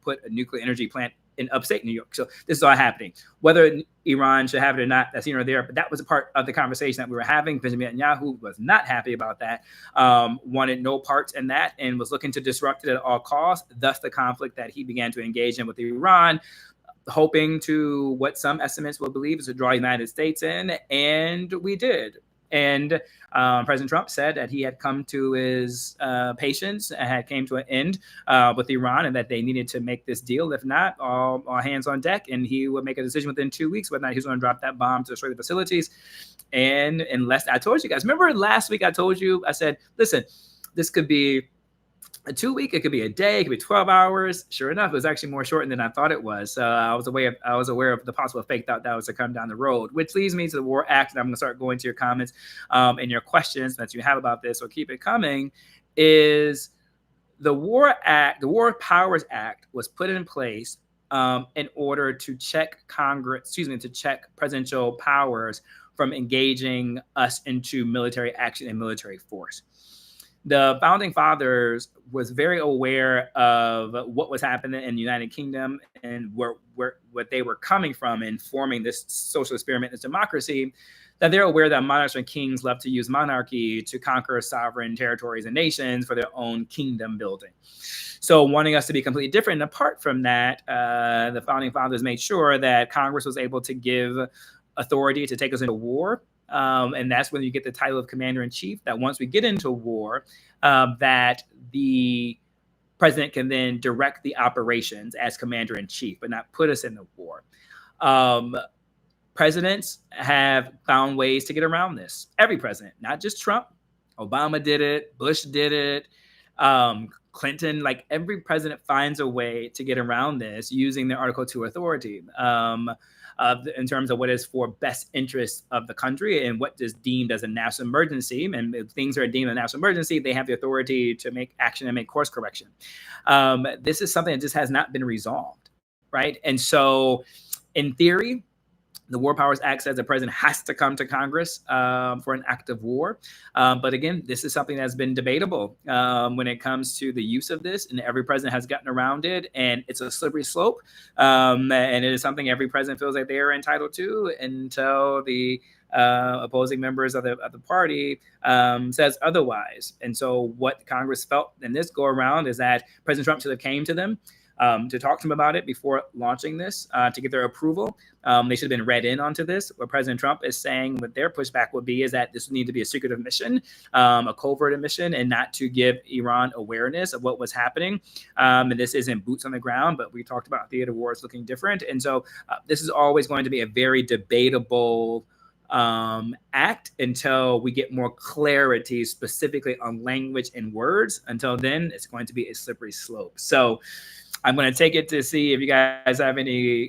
put a nuclear energy plant in upstate New York. So this is all happening. Whether Iran should have it or not, that's here or there. But that was a part of the conversation that we were having. Benjamin Netanyahu was not happy about that, wanted no parts in that, and was looking to disrupt it at all costs. Thus, the conflict that he began to engage in with Iran, hoping to what some estimates will believe is to draw the United States in, and we did. And President Trump said that he had come to his patience and had came to an end with Iran, and that they needed to make this deal. If not, all hands on deck, and he would make a decision within 2 weeks whether or not he was going to drop that bomb to destroy the facilities. And unless I told you guys, remember last week I told you, I said, listen, this could be a 2 week, it could be a day, it could be 12 hours. Sure enough, it was actually more shortened than I thought it was. So I was aware of the possible fake that was to come down the road, which leads me to the War Act. And I'm going to start going to your comments and your questions that you have about this. So keep it coming. Is the War Act, the War Powers Act, was put in place in order to check to check presidential powers from engaging us into military action and military force. The founding fathers was very aware of what was happening in the United Kingdom and what they were coming from in forming this social experiment, this democracy, that they're aware that monarchs and kings love to use monarchy to conquer sovereign territories and nations for their own kingdom building. So wanting us to be completely different, and apart from that, the founding fathers made sure that Congress was able to give authority to take us into war. And that's when you get the title of commander-in-chief, that once we get into war, that the president can then direct the operations as commander-in-chief, but not put us in the war. Presidents have found ways to get around this. Every president, not just Trump. Obama did it. Bush did it. Clinton, like every president finds a way to get around this using their Article 2 authority in terms of what is for best interests of the country and what is deemed as a national emergency. And if things are deemed a national emergency, they have the authority to make action and make course correction. This is something that just has not been resolved, right? And so in theory, the War Powers Act says the president has to come to Congress for an act of war. But again, this is something that's been debatable when it comes to the use of this, and every president has gotten around it, and it's a slippery slope. And it is something every president feels like they are entitled to until the opposing members of the party says otherwise. And so what Congress felt in this go around is that President Trump should have came to them to talk to them about it before launching this, to get their approval. They should have been read in onto this. What President Trump is saying, what their pushback would be, is that this would need to be a secretive mission, a covert mission, and not to give Iran awareness of what was happening. And this isn't boots on the ground, but we talked about theater wars looking different. And so this is always going to be a very debatable act until we get more clarity specifically on language and words. Until then, it's going to be a slippery slope. So I'm going to take it to see if you guys have any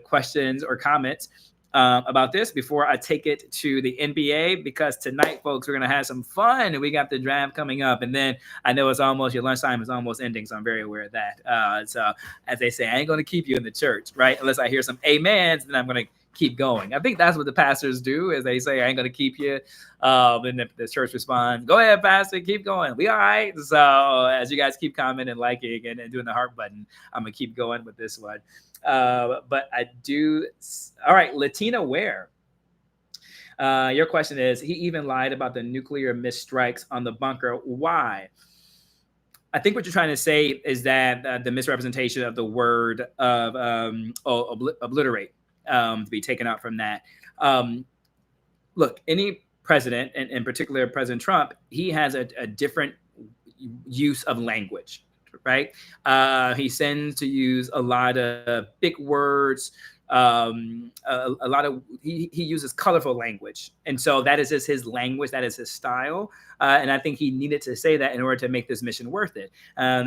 questions or comments about this before I take it to the NBA, because tonight, folks, we're going to have some fun. We got the draft coming up, and then I know it's almost, your lunchtime is almost ending, so I'm very aware of that. So as they say, I ain't going to keep you in the church, right? Unless I hear some amens, then I'm going to keep going. I think that's what the pastors do, is they say, I ain't going to keep you. And if the church responds, go ahead, pastor, keep going. We all right. So as you guys keep commenting, liking, and doing the heart button, I'm going to keep going with this one. But I do. All right, Latina Ware. Your question is, he even lied about the nuclear missed strikes on the bunker. Why? I think what you're trying to say is that the misrepresentation of the word of obliterate to be taken out from that. Look, any president, and in particular President Trump, he has a different use of language, right? He tends to use a lot of big words, he uses colorful language. And so that is just his language, that is his style. And I think he needed to say that in order to make this mission worth it.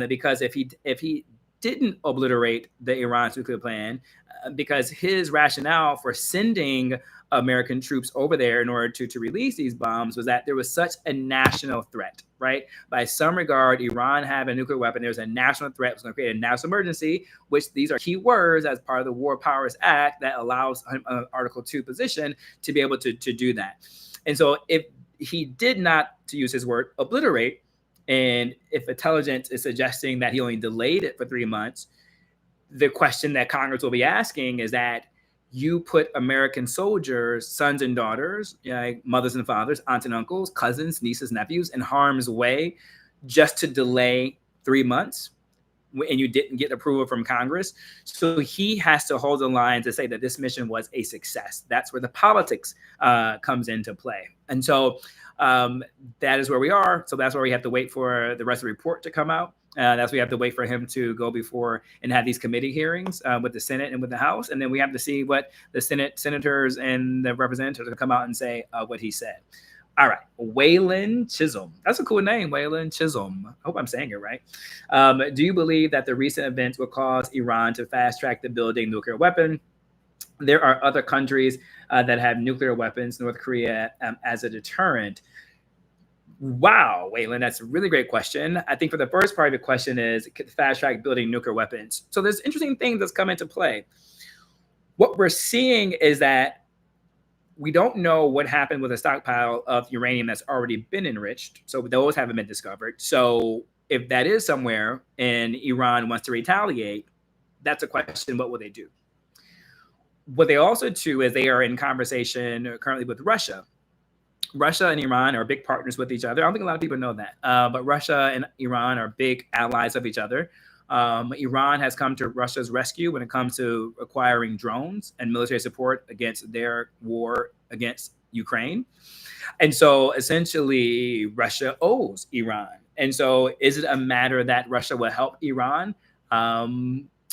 Because if he didn't obliterate the Iran nuclear plan, because his rationale for sending American troops over there in order to release these bombs was that there was such a national threat, right? By some regard, Iran having a nuclear weapon, there's a national threat. It's going to create a national emergency, which these are key words as part of the War Powers Act that allows Article 2 position to be able to do that. And so if he did not, to use his word, obliterate, and if intelligence is suggesting that he only delayed it for 3 months, the question that Congress will be asking is that you put American soldiers, sons and daughters, mothers and fathers, aunts and uncles, cousins, nieces, nephews in harm's way just to delay 3 months, and you didn't get approval from Congress. So he has to hold the line to say that this mission was a success. That's where the politics comes into play. And so that is where we are. So that's where we have to wait for the rest of the report to come out. That's we have to wait for him to go before and have these committee hearings with the Senate and with the House. And then we have to see what the senators and the representatives come out and say what he said. All right, Waylon Chisholm. That's a cool name, Waylon Chisholm. I hope I'm saying it right. Do you believe that the recent events will cause Iran to fast track the building nuclear weapon? There are other countries that have nuclear weapons, North Korea as a deterrent. Wow, Waylon, that's a really great question. I think for the first part of the question is fast track building nuclear weapons. So there's interesting things that's come into play. What we're seeing is that we don't know what happened with a stockpile of uranium that's already been enriched. So those haven't been discovered. So if that is somewhere and Iran wants to retaliate, that's a question. What will they do? What they also do is they are in conversation currently with Russia. Russia and Iran are big partners with each other. I don't think a lot of people know that, but Russia and Iran are big allies of each other. Iran has come to Russia's rescue when it comes to acquiring drones and military support against their war against Ukraine. And so essentially, Russia owes Iran. And so, is it a matter that Russia will help Iran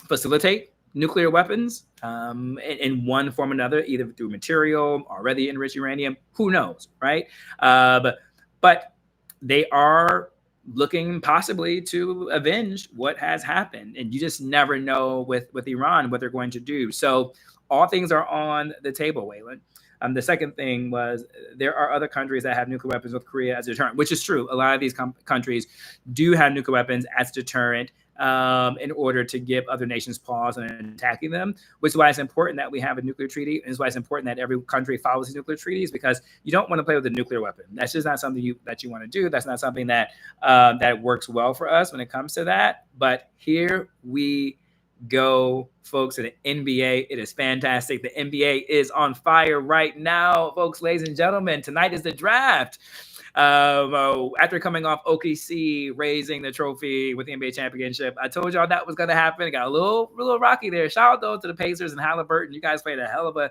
facilitate nuclear weapons in one form or another, either through material, already enriched uranium? Who knows, right? But they are looking possibly to avenge what has happened, and you just never know with Iran what they're going to do. So all things are on the table, Waylon. The second thing was there are other countries that have nuclear weapons with Korea as a deterrent, which is true. A lot of these countries do have nuclear weapons as a deterrent in order to give other nations pause on attacking them, which is why it's important that we have a nuclear treaty. And it's why it's important that every country follows these nuclear treaties, because you don't want to play with a nuclear weapon. That's just not something that you want to do. That's not something that that works well for us when it comes to that. But here we go, folks, in the NBA. It is fantastic. The NBA is on fire right now, folks, ladies and gentlemen. Tonight is the draft. After coming off OKC raising the trophy with the NBA championship, I told y'all that was going to happen. It got a little rocky there. Shout out though to the Pacers and Halliburton. You guys played a hell of a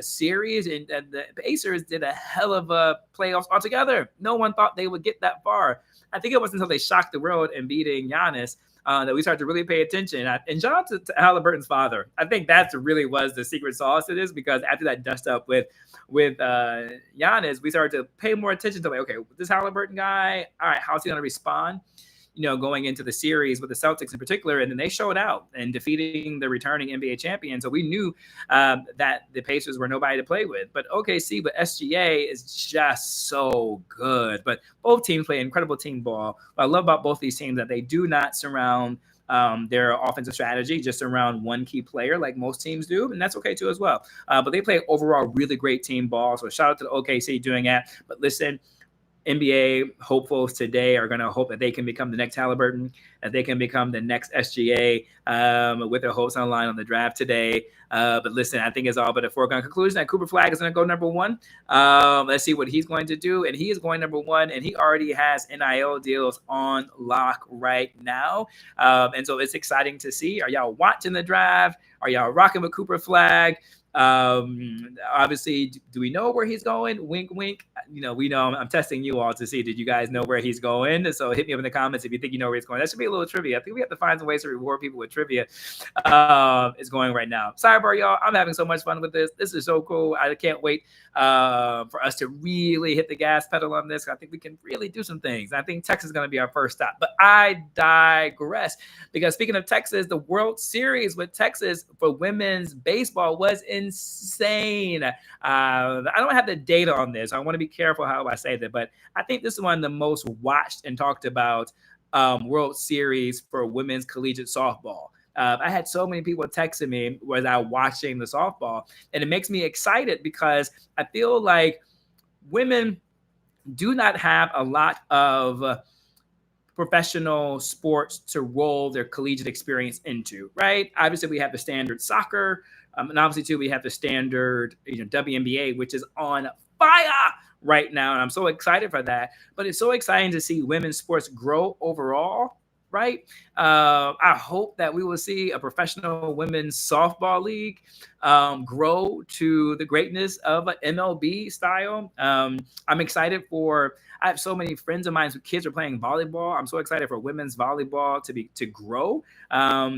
series, and the Pacers did a hell of a playoffs altogether. No one thought they would get that far. I think it wasn't until they shocked the world in beating Giannis that we started to really pay attention. And shout out to Halliburton's father. I think that really was the secret sauce to this, because after that dust up with Giannis, we started to pay more attention to, like, okay, this Halliburton guy, all right, how's he going to respond? Going into the series with the Celtics in particular. And then they showed out and defeating the returning NBA champion. So we knew that the Pacers were nobody to play with. But OKC with SGA is just so good. But both teams play incredible team ball. What I love about both these teams that they do not surround their offensive strategy just around one key player like most teams do, and that's okay too as well. But they play overall really great team ball. So shout out to the OKC doing that. But listen, NBA hopefuls today are going to hope that they can become the next Halliburton, that they can become the next SGA with their hopes on the line on the draft today. But listen, I think it's all but a foregone conclusion that Cooper Flag is going to go number one. Let's see what he's going to do. And he is going number one, and he already has NIL deals on lock right now. And so it's exciting to see. Are y'all watching the draft? Are y'all rocking with Cooper Flag? Obviously, do we know where he's going? Wink, wink. We know. I'm testing you all to see. Did you guys know where he's going? So hit me up in the comments if you think you know where he's going. That should be a little trivia. I think we have to find some ways to reward people with trivia. It's going right now. Sidebar, y'all. I'm having so much fun with this. This is so cool. I can't wait for us to really hit the gas pedal on this. I think we can really do some things. I think Texas is going to be our first stop. But I digress, because speaking of Texas, the World Series with Texas for women's baseball was insane. I don't have the data on this. I want to be careful how I say that, but I think this is one of the most watched and talked about World Series for women's collegiate softball. I had so many people texting me without watching the softball, and it makes me excited because I feel like women do not have a lot of professional sports to roll their collegiate experience into, right? Obviously, we have the standard soccer, and obviously, too, we have the standard WNBA, which is on fire right now, and I'm so excited for that. But it's so exciting to see women's sports grow overall right? I hope that we will see a professional women's softball league grow to the greatness of an MLB style. I'm excited for. I have so many friends of mine whose kids are playing volleyball. I'm so excited for women's volleyball to grow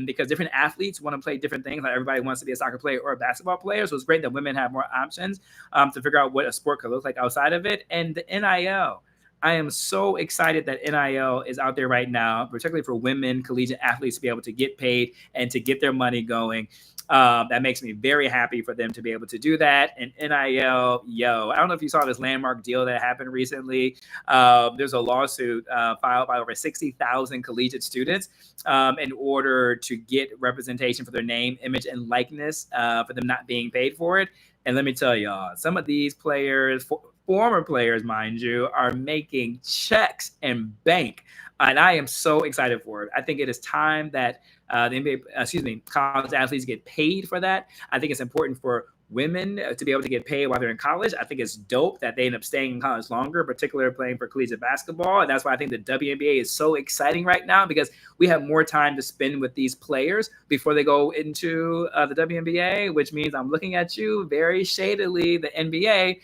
because different athletes want to play different things. Like everybody wants to be a soccer player or a basketball player, so it's great that women have more options to figure out what a sport could look like outside of it. And the NIL. I am so excited that NIL is out there right now, particularly for women collegiate athletes to be able to get paid and to get their money going. That makes me very happy for them to be able to do that. And NIL, I don't know if you saw this landmark deal that happened recently. There's a lawsuit filed by over 60,000 collegiate students in order to get representation for their name, image, and likeness for them not being paid for it. And let me tell y'all, some of these players, former players, mind you, are making checks and bank. And I am so excited for it. I think it is time that the NBA, college athletes get paid for that. I think it's important for women to be able to get paid while they're in college. I think it's dope that they end up staying in college longer, particularly playing for collegiate basketball. And that's why I think the WNBA is so exciting right now, because we have more time to spend with these players before they go into the WNBA, which means I'm looking at you very shadily, the NBA.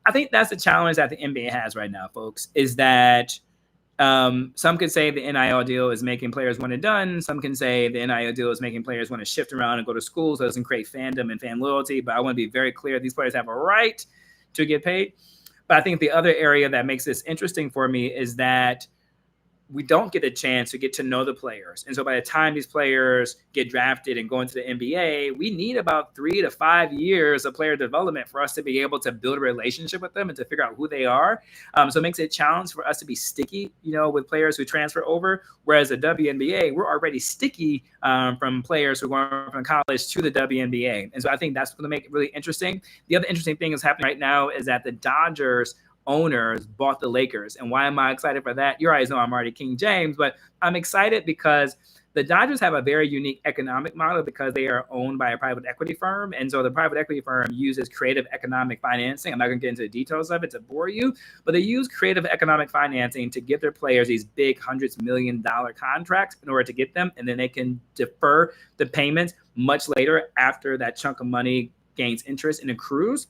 I think that's the challenge that the NBA has right now, folks, is that some could say the NIL deal is making players one and done. Some can say the NIL deal is making players want to shift around and go to school, so it doesn't create fandom and fan loyalty. But I want to be very clear. These players have a right to get paid. But I think the other area that makes this interesting for me is that we don't get a chance to get to know the players. And so by the time these players get drafted and go into the NBA, we need about 3 to 5 years of player development for us to be able to build a relationship with them and to figure out who they are. So it makes it a challenge for us to be sticky, with players who transfer over. Whereas the WNBA, we're already sticky from players who are going from college to the WNBA. And so I think that's going to make it really interesting. The other interesting thing that's happening right now is that the Dodgers owners bought the Lakers. And why am I excited for that? You already know I'm already King James, but I'm excited because the Dodgers have a very unique economic model because they are owned by a private equity firm. And so the private equity firm uses creative economic financing. I'm not going to get into the details of it to bore you, but they use creative economic financing to give their players these big hundreds of $1 million contracts in order to get them. And then they can defer the payments much later after that chunk of money gains interest and accrues.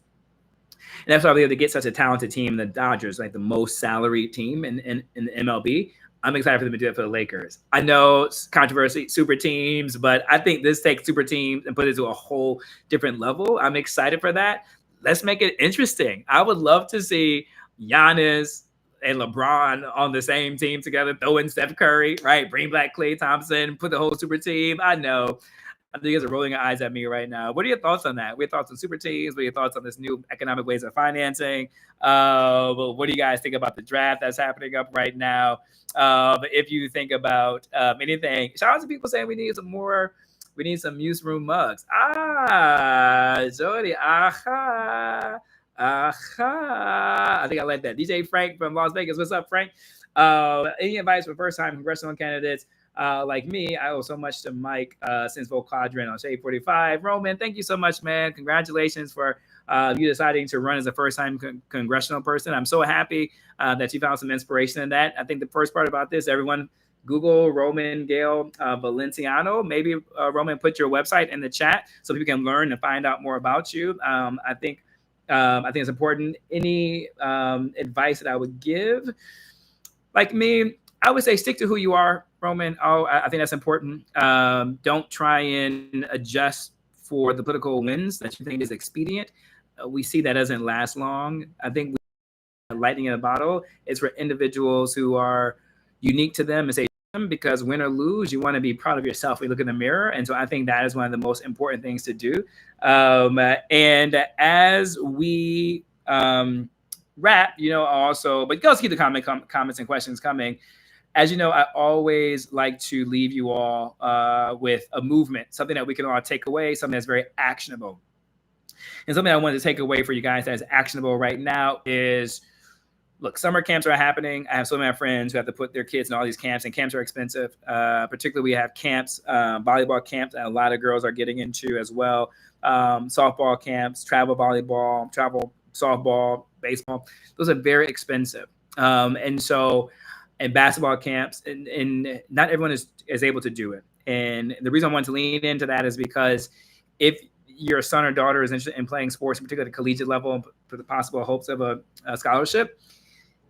And that's why we're able to get such a talented team, the Dodgers, like the most salaried team in the MLB. I'm excited for them to do it for the Lakers. I know it's controversy, super teams, but I think this takes super teams and put it to a whole different level. I'm excited for that. Let's make it interesting. I would love to see Giannis and LeBron on the same team together, throw in Steph Curry, right? Bring back Klay Thompson, put the whole super team. I know you guys are rolling your eyes at me right now. What are your thoughts on that? What are your thoughts on super teams? What are your thoughts on this new economic ways of financing? Well, what do you guys think about the draft that's happening up right now? If you think about anything, shout out to people saying we need some MuseRoom mugs. Jody, aha. I think I like that. DJ Frank from Las Vegas. What's up, Frank? Any advice for first-time congressional candidates? Like me, I owe so much to Mike since Vote Quadrant on Shade 45. Roman, thank you so much, man. Congratulations for you deciding to run as a first-time congressional person. I'm so happy that you found some inspiration in that. I think the first part about this, everyone Google Roman Gale Valenciano. Maybe Roman, put your website in the chat so people can learn and find out more about you. I think it's important. Any advice that I would give, like me, I would say stick to who you are, Roman. I think that's important. Don't try and adjust for the political wins that you think is expedient. We see that doesn't last long. I think lightning in a bottle is for individuals who are unique to them and say, because win or lose, you want to be proud of yourself when you look in the mirror. And so I think that is one of the most important things to do. And as we wrap, also, but go keep the comments and questions coming. As you know, I always like to leave you all with a movement, something that we can all take away, something that's very actionable. And something I wanted to take away for you guys that is actionable right now is, look, summer camps are happening. I have so many friends who have to put their kids in all these camps, and camps are expensive. Particularly, we have camps, volleyball camps, that a lot of girls are getting into as well. Softball camps, travel volleyball, travel softball, baseball. Those are very expensive. And so and basketball camps, and not everyone is able to do it. And the reason I want to lean into that is because if your son or daughter is interested in playing sports, particularly at the collegiate level, for the possible hopes of a scholarship,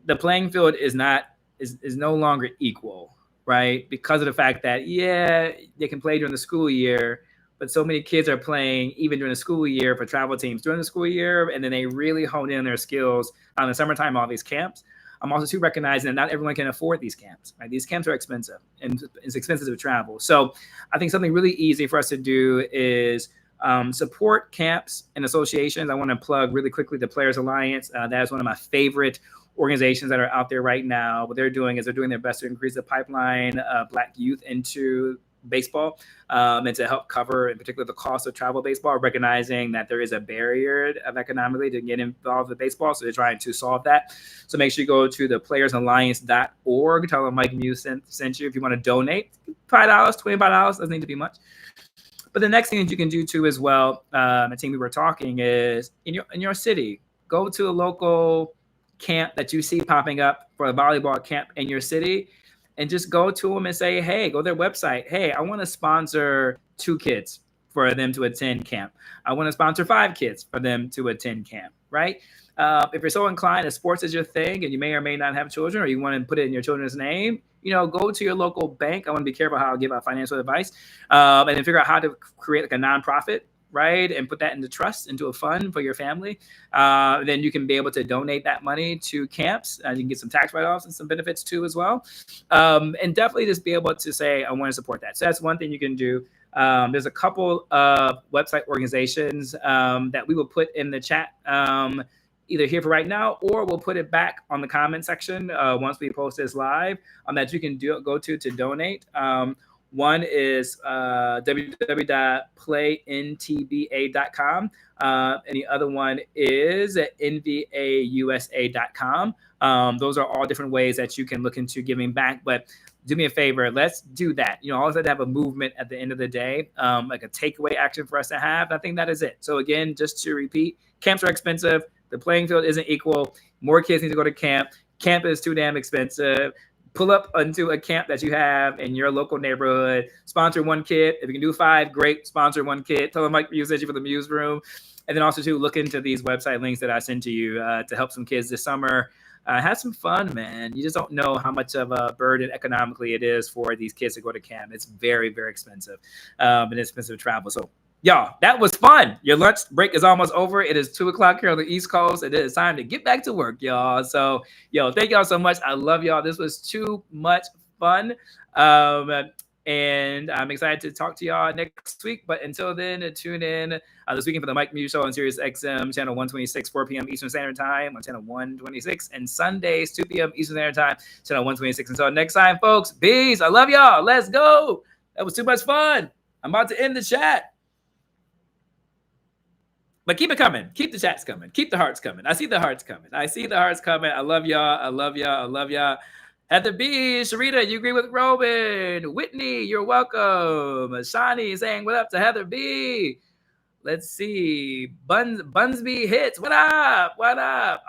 the playing field is no longer equal, right? Because of the fact that, yeah, they can play during the school year, but so many kids are playing even during the school year for travel teams during the school year, and then they really hone in their skills on the summertime, all these camps. I'm also too recognizing that not everyone can afford these camps, right? These camps are expensive, and it's expensive to travel. So I think something really easy for us to do is support camps and associations. I want to plug really quickly the Players Alliance. That is one of my favorite organizations that are out there right now. What they're doing is they're doing their best to increase the pipeline of Black youth into baseball, and to help cover in particular the cost of travel baseball, recognizing that there is a barrier of economically to get involved with baseball. So they're trying to solve that. So make sure you go to the playersalliance.org. Tell them Mike Muse sent you if you want to donate. $5, $25, doesn't need to be much. But the next thing that you can do too as well, I think we were talking, is in your city, go to a local camp that you see popping up for a volleyball camp in your city, and just go to them and say, hey, go to their website. Hey, I want to sponsor 2 kids for them to attend camp. I want to sponsor 5 kids for them to attend camp, right? If you're so inclined, if sports is your thing and you may or may not have children, or you want to put it in your children's name, go to your local bank. I want to be careful how I give out financial advice, and then figure out how to create like a nonprofit, right? And put that into trust, into a fund for your family. Then you can be able to donate that money to camps. You can get some tax write-offs and some benefits too as well. And definitely just be able to say, I want to support that. So that's one thing you can do. There's a couple of website organizations that we will put in the chat, either here for right now, or we'll put it back on the comment section once we post this live, that you can go to donate. One is www.playntba.com, and the other one is nvausa.com. Those are all different ways that you can look into giving back. But do me a favor, let's do that. Always have to have a movement at the end of the day, like a takeaway action for us to have. I think that is it. So again, just to repeat, camps are expensive. The playing field isn't equal. More kids need to go to camp. Camp is too damn expensive. Pull up into a camp that you have in your local neighborhood. Sponsor 1 kid. If you can do 5, great. Sponsor 1 kid. Tell them Mike Muse sent you for the MuseRoom. And then also to look into these website links that I sent to you to help some kids this summer. Have some fun, man. You just don't know how much of a burden economically it is for these kids to go to camp. It's very, very expensive, and expensive to travel. So, y'all, that was fun. Your lunch break is almost over. It is 2:00 here on the East Coast. It is time to get back to work, y'all. So, thank y'all so much. I love y'all. This was too much fun. And I'm excited to talk to y'all next week. But until then, tune in this weekend for the Mike Muse Show on Sirius XM, channel 126, 4 p.m. Eastern Standard Time on channel 126, and Sundays, 2 p.m. Eastern Standard Time, channel 126. Until next time, folks, peace. I love y'all. Let's go. That was too much fun. I'm about to end the chat. But keep it coming. Keep the chats coming. Keep the hearts coming. I see the hearts coming. I love y'all. I love y'all. Heather B, Sharita, you agree with Robin. Whitney, you're welcome. Shani saying what up to Heather B. Let's see. Bunsby Hits. What up?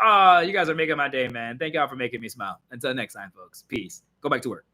Oh, you guys are making my day, man. Thank y'all for making me smile. Until next time, folks. Peace. Go back to work.